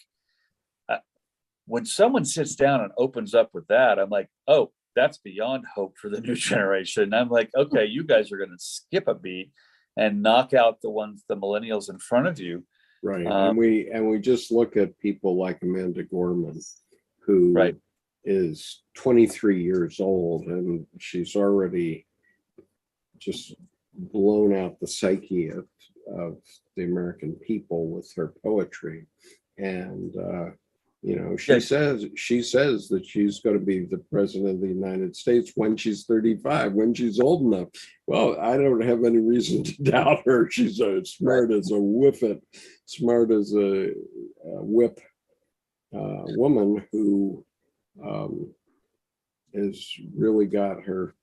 When someone sits down and opens up with that, I'm like, oh, that's beyond hope for the new generation. And I'm like, okay, you guys are going to skip a beat and knock out the millennials in front of you. Right. And we just look at people like Amanda Gorman, who Right. is 23 years old, and she's already just blown out the psyche of the American people with her poetry. And she says that she's going to be the president of the United States when she's 35, when she's old enough. Well, I don't have any reason to doubt her. She's as smart as a whippet, smart as a whip woman who has really got her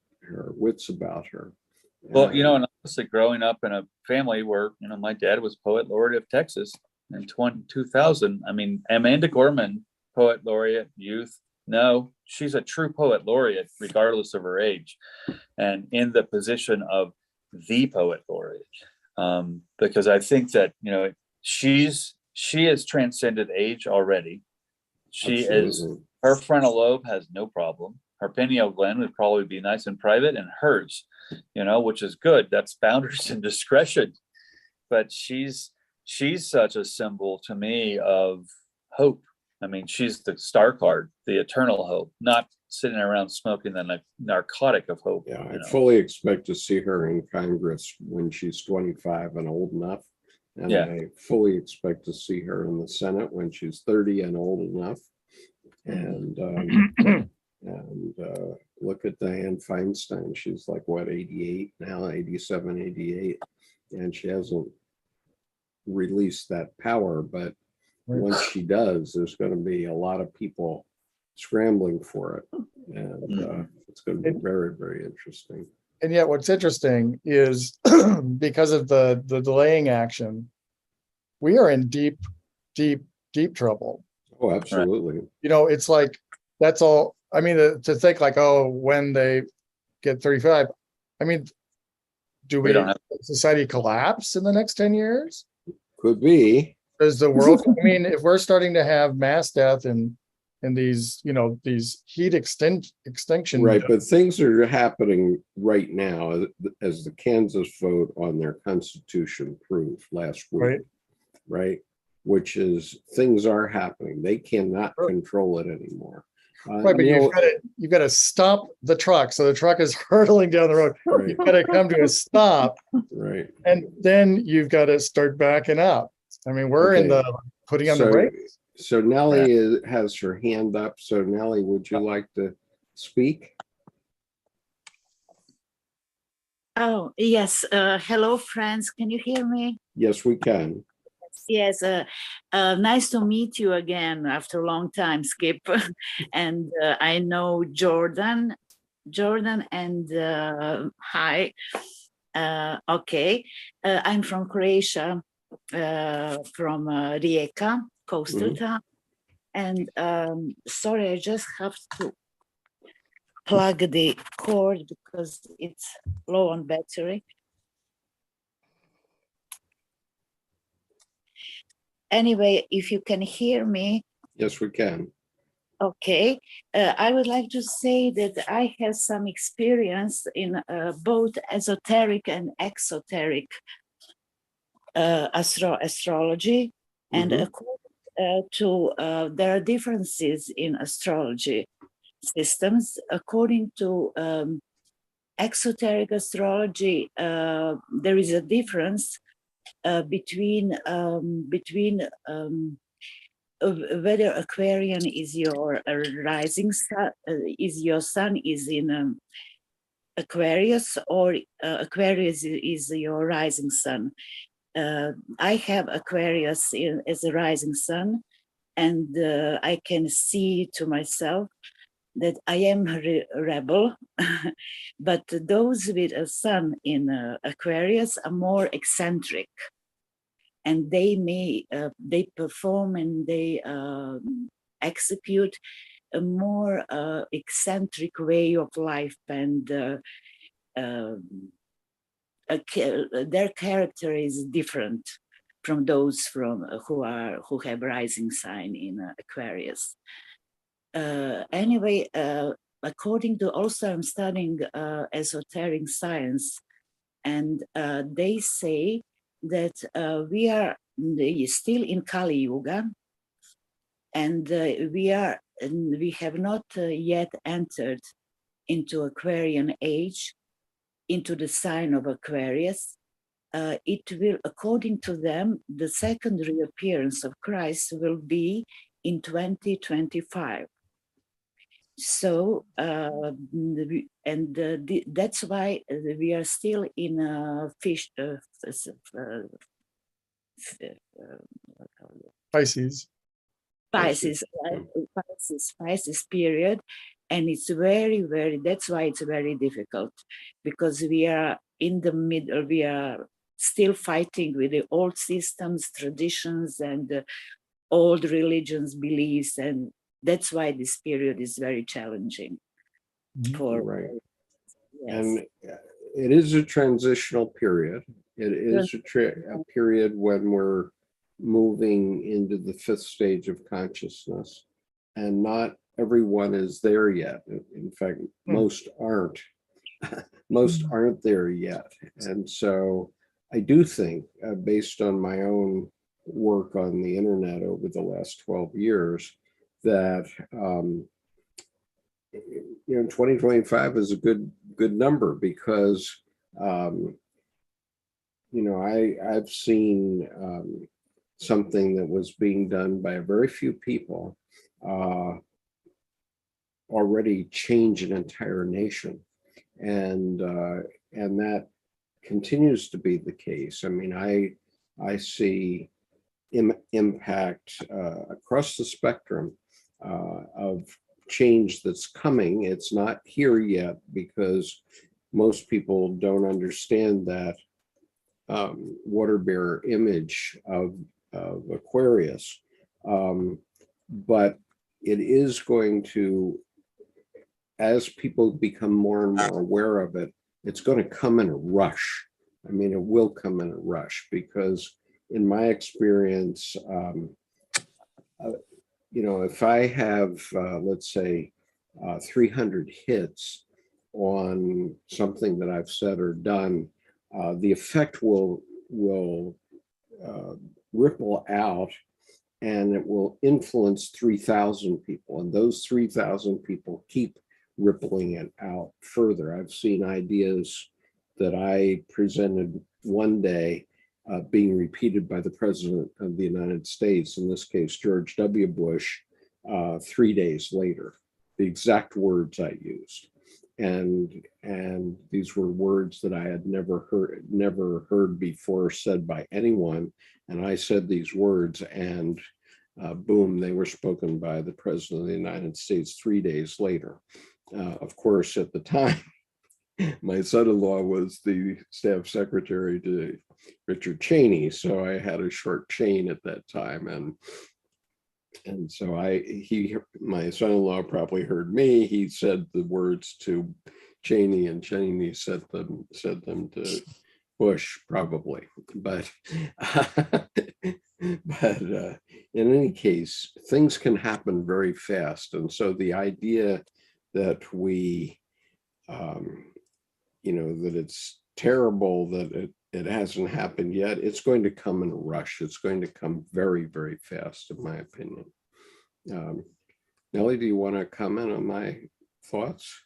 wits about her. Well, and honestly, growing up in a family where, my dad was poet laureate of Texas in 2000. I mean, Amanda Gorman, poet laureate, youth. No, she's a true poet laureate, regardless of her age, and in the position of the poet laureate. Because I think that, she has transcended age already. Her frontal lobe has no problem. Her pineal gland would probably be nice and private, and hers, which is good. That's boundaries and discretion. But she's such a symbol to me of hope. I mean, she's the star card, the eternal hope, not sitting around smoking the narcotic of hope. Yeah, I fully expect to see her in Congress when she's 25 and old enough. And I fully expect to see her in the Senate when she's 30 and old enough. And look at Dianne Feinstein. She's like, what, 88 now, 87, 88. And she hasn't released that power. But once she does, there's going to be a lot of people scrambling for it. And it's going to be very, very interesting. And yet what's interesting is because of the delaying action, we are in deep, deep, deep trouble. Oh, absolutely. It's like, that's all. I mean, to think like, oh, when they get 35, I mean, do we society collapse in the next 10 years? Could be. Does the world, I mean, if we're starting to have mass death and these, these heat extinction. Right, but things are happening right now, as the Kansas vote on their constitution proved last week, right? Which is, things are happening. They cannot control it anymore. Right, but you've got to stop the truck. So the truck is hurtling down the road. Right. You've got to come to a stop. Right. And then you've got to start backing up. I mean, we're in the putting on the brakes. So Nellie has her hand up. So Nellie, would you like to speak? Oh, yes. Hello, friends. Can you hear me? Yes, we can. Yes. Nice to meet you again after a long time, Skip. And I know Jordan, and hi. Okay. I'm from Croatia, from Rijeka, coastal town. And sorry, I just have to plug the cord because it's low on battery. Anyway, if you can hear me. Yes, we can. Okay. I would like to say that I have some experience in both esoteric and exoteric astrology. And according to, there are differences in astrology systems. According to exoteric astrology, there is a difference between whether Aquarian is your rising sun, is your sun is in Aquarius, or Aquarius is your rising sun. I have Aquarius as a rising sun, and I can see to myself that I am a rebel, but those with a sun in Aquarius are more eccentric, and they perform and they execute a more eccentric way of life, and their character is different from those who have rising sign in Aquarius. Anyway, according to, also I'm studying esoteric science, and they say that we are still in Kali Yuga, and we have not yet entered into Aquarian age, into the sign of Aquarius. It will, according to them, the second reappearance of Christ will be in 2025. So, that's why we are still in a Pisces. Pisces period, and it's very, very, that's why it's very difficult, because we are in the middle, we are still fighting with the old systems, traditions, and old religions, beliefs, and that's why this period is very challenging for. Right. Yes. And it is a transitional period. It is a period when we're moving into the fifth stage of consciousness, and not everyone is there yet. In fact, most aren't. Most aren't there yet. And so I do think, based on my own work on the internet over the last 12 years, that 2025 is a good number, because I've seen something that was being done by a very few people already change an entire nation, and that continues to be the case. I mean, I see impact across the spectrum of change that's coming. It's not here yet, because most people don't understand that water bearer image of Aquarius, but it is going to, as people become more and more aware of it, it's going to come in a rush. I mean, it will come in a rush, because in my experience, if I have, let's say, 300 hits on something that I've said or done, the effect will ripple out, and it will influence 3,000 people, and those 3,000 people keep rippling it out further. I've seen ideas that I presented one day being repeated by the President of the United States, in this case, George W. Bush, 3 days later, the exact words I used. And these were words that I had never heard before said by anyone. And I said these words, and boom, they were spoken by the President of the United States 3 days later. Of course, at the time, my son-in-law was the staff secretary to Richard Cheney, so I had a short chain at that time, and so my son-in-law probably heard me. He said the words to Cheney, and Cheney said them to Bush, probably. But in any case, things can happen very fast, and so the idea that we that it's terrible that it hasn't happened yet, it's going to come in a rush. It's going to come very, very fast, in my opinion. Nellie, do you want to comment on my thoughts?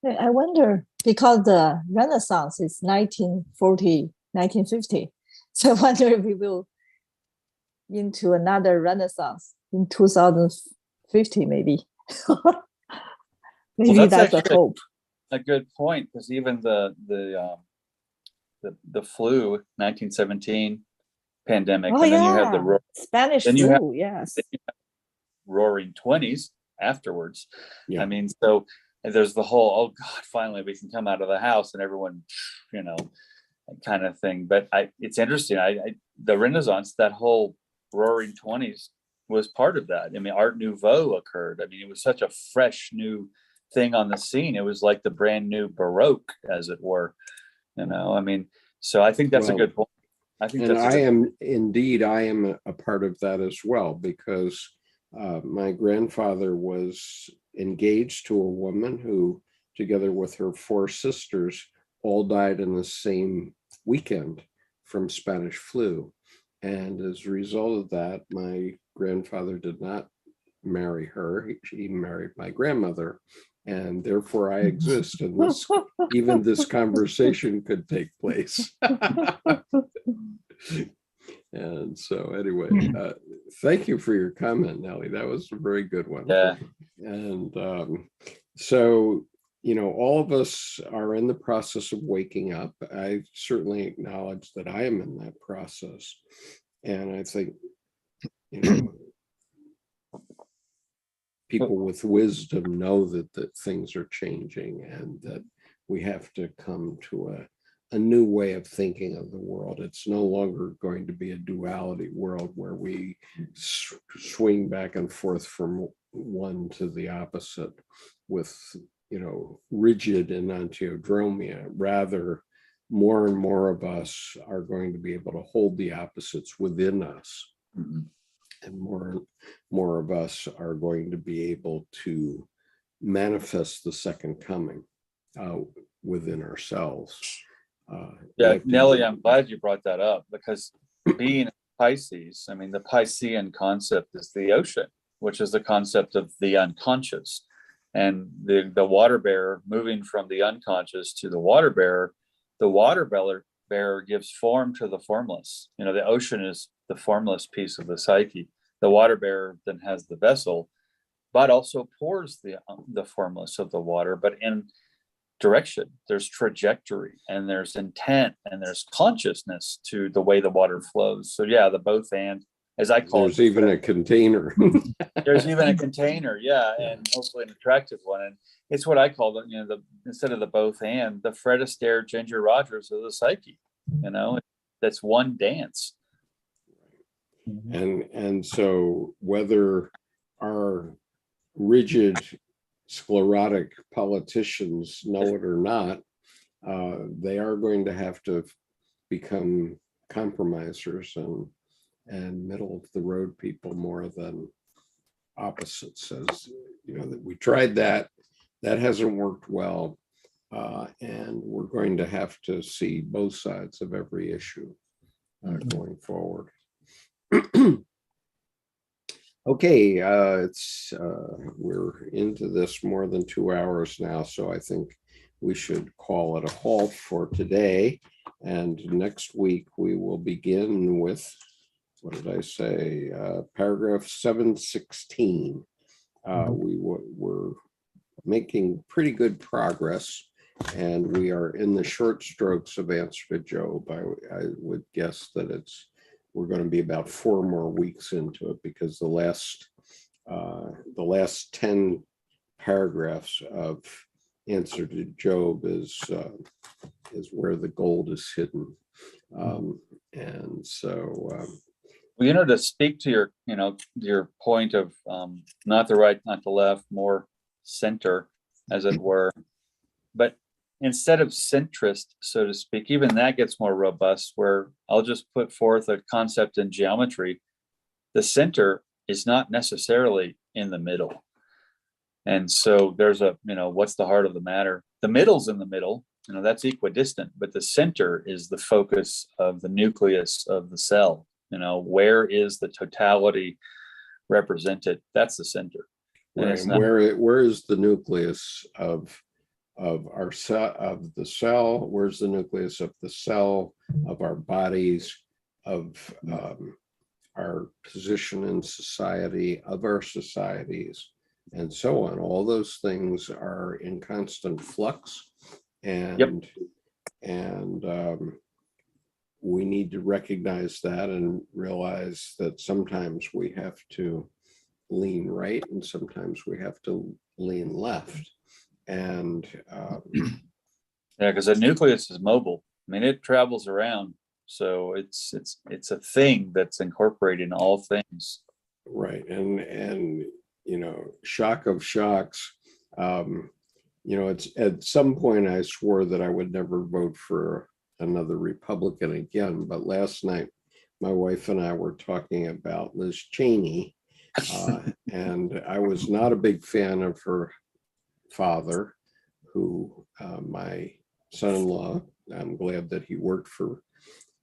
I wonder, because the Renaissance is 1940, 1950. So I wonder if we will into another Renaissance in 2050, maybe. Maybe that's a hope. A good point, because even the the flu, 1917 pandemic, Oh and then you have the yeah, Spanish then you have flu. Yes. roaring 20s afterwards. Yeah. I mean, so there's the whole, oh God, finally we can come out of the house and everyone, you know, kind of thing. But it's interesting. The Renaissance, that whole roaring 20s was part of that. I mean, Art Nouveau occurred. I mean, it was such a fresh new thing on the scene. It was like the brand new Baroque, as it were, you know. I mean, so I think that's a good point. I think and that's I am a part of that as well, because my grandfather was engaged to a woman who, together with her 4 sisters, all died in the same weekend from Spanish flu. And as a result of that, my grandfather did not marry her. He married my grandmother. And therefore I exist. And even this conversation could take place. And so anyway, thank you for your comment, Nellie. That was a very good one. Yeah. And so, you know, all of us are in the process of waking up. I certainly acknowledge that I am in that process. And I think, you know, people with wisdom know that things are changing and that we have to come to a new way of thinking of the world. It's no longer going to be a duality world where we swing back and forth from one to the opposite with, you know, rigid enantiodromia. Rather, more and more of us are going to be able to hold the opposites within us. Mm-hmm. And more of us are going to be able to manifest the second coming within ourselves. Yeah, Nellie, I'm glad you brought that up, because being Pisces, I mean, the Piscean concept is the ocean, which is the concept of the unconscious. And the water bearer moving from the unconscious to the water bearer gives form to the formless. You know, the ocean is the formless piece of the psyche. The water bearer then has the vessel, but also pours the formless of the water, but in direction. There's trajectory, and there's intent, and there's consciousness to the way the water flows. So yeah, the both and, as I call it. There's even a container. There's even a container, yeah, and hopefully an attractive one. And it's what I call the, you know, instead of the both and, the Fred Astaire, Ginger Rogers of the psyche. You know, that's one dance. And so whether our rigid sclerotic politicians know it or not, they are going to have to become compromisers and middle of the road people more than opposites. As you know, that we tried that hasn't worked well, and we're going to have to see both sides of every issue going forward. Okay, we're into this more than 2 hours now, so I think we should call it a halt for today. And next week we will begin with, what did I say? Paragraph 716. We're making pretty good progress, and we are in the short strokes of Answer to Job. I would guess that we're going to be about 4 more weeks into it, because the last 10 paragraphs of Answer to Job is where the gold is hidden. And so, well, you know, to speak to your point of not the right, not the left, more center, as it were, but instead of centrist, so to speak, even that gets more robust, where I'll just put forth a concept in geometry. The center is not necessarily in the middle. And so there's what's the heart of the matter? The middle's in the middle, that's equidistant, but the center is the focus of the nucleus of the cell. Where is the totality represented? That's the center. Right. Where is the nucleus of our cell, of the cell? Where's the nucleus of the cell, of our bodies, of our position in society, of our societies, and so on? All those things are in constant flux, and we need to recognize that and realize that sometimes we have to lean right and sometimes we have to lean left. And Yeah, because the nucleus is mobile. I mean, it travels around. So it's a thing that's incorporated in all things. right. And you know, shock of shocks. You know, it's at some point I swore that I would never vote for another Republican again. But last night, my wife and I were talking about Liz Cheney, and I was not a big fan of her father, who my son-in-law, I'm glad that he worked for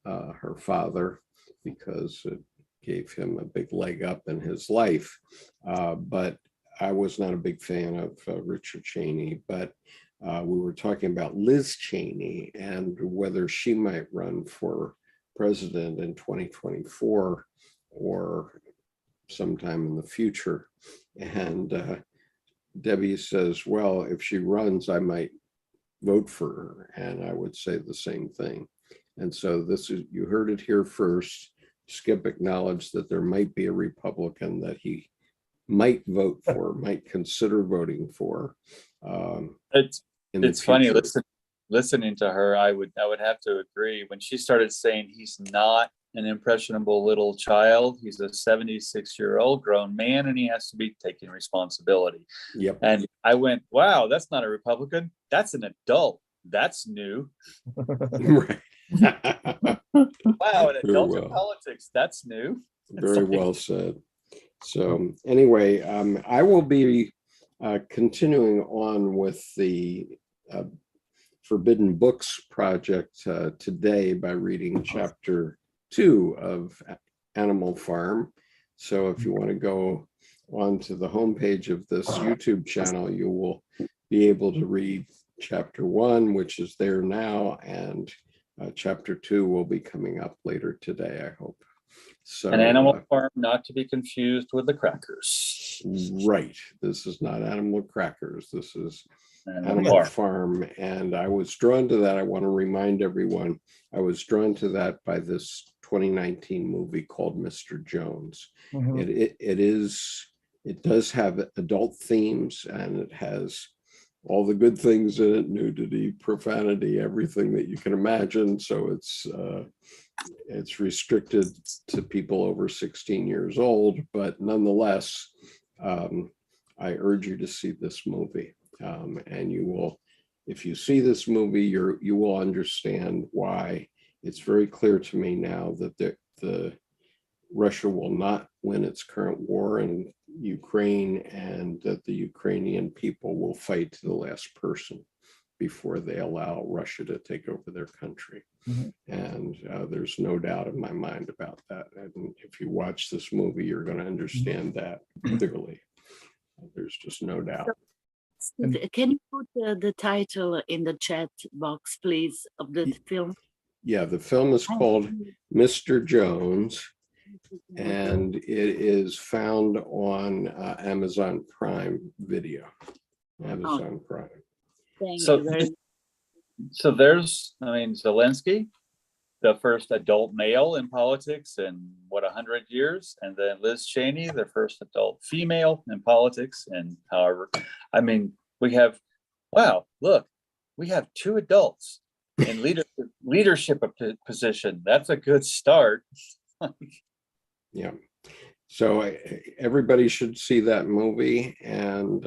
her father because it gave him a big leg up in his life. But I was not a big fan of Richard Cheney, but we were talking about Liz Cheney and whether she might run for president in 2024 or sometime in the future. And Debbie says, well, if she runs, I might vote for her. And I would say the same thing. And so this is, you heard it here first. Skip acknowledged that there might be a Republican that he might vote for, might consider voting for. It's funny listening to her. I would have to agree. When she started saying he's not an impressionable little child, he's a 76-year-old grown man, and he has to be taking responsibility. Yep. And I went, wow, that's not a Republican. That's an adult. That's new. Right. Wow, an adult in politics. That's new. Very well said. So anyway, I will be continuing on with the Forbidden Books project today by reading chapter 2 of Animal Farm. So if you want to go onto the homepage of this YouTube channel, you will be able to read chapter 1, which is there now, and chapter 2 will be coming up later today, I hope. So an Animal Farm, not to be confused with the crackers. Right. This is not Animal Crackers. This is Animal Farm. And I was drawn to that. I want to remind everyone, I was drawn to that by this 2019 movie called Mr. Jones. It does have adult themes, and it has all the good things in it, nudity, profanity, everything that you can imagine. So it's restricted to people over 16 years old, but nonetheless, I urge you to see this movie. And you will, if you see this movie, you will understand why. It's very clear to me now that the Russia will not win its current war in Ukraine, and that the Ukrainian people will fight to the last person before they allow Russia to take over their country. And there's no doubt in my mind about that. And if you watch this movie, you're going to understand that clearly. There's just no doubt. Can you put the title in the chat box, please, of the film? Yeah, the film is called Mr. Jones, and it is found on Amazon Prime Video. Amazon Prime. Thank you very much. So there's, I mean, Zelensky, the first adult male in politics in 100 years, and then Liz Cheney, the first adult female in politics. And however, I mean, we have, wow, look, we have 2 adults in leadership position. That's a good start. Yeah. So everybody should see that movie, and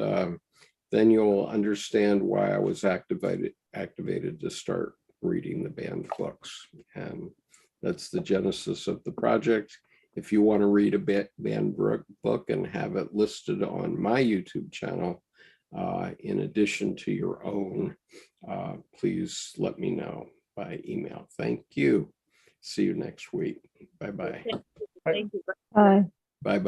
then you'll understand why I was activated to start reading the banned books. And that's the genesis of the project. If you want to read a banned book and have it listed on my YouTube channel, in addition to your own, please let me know by email. Thank you. See you next week. Bye-bye. Thank you. Bye. Bye-bye.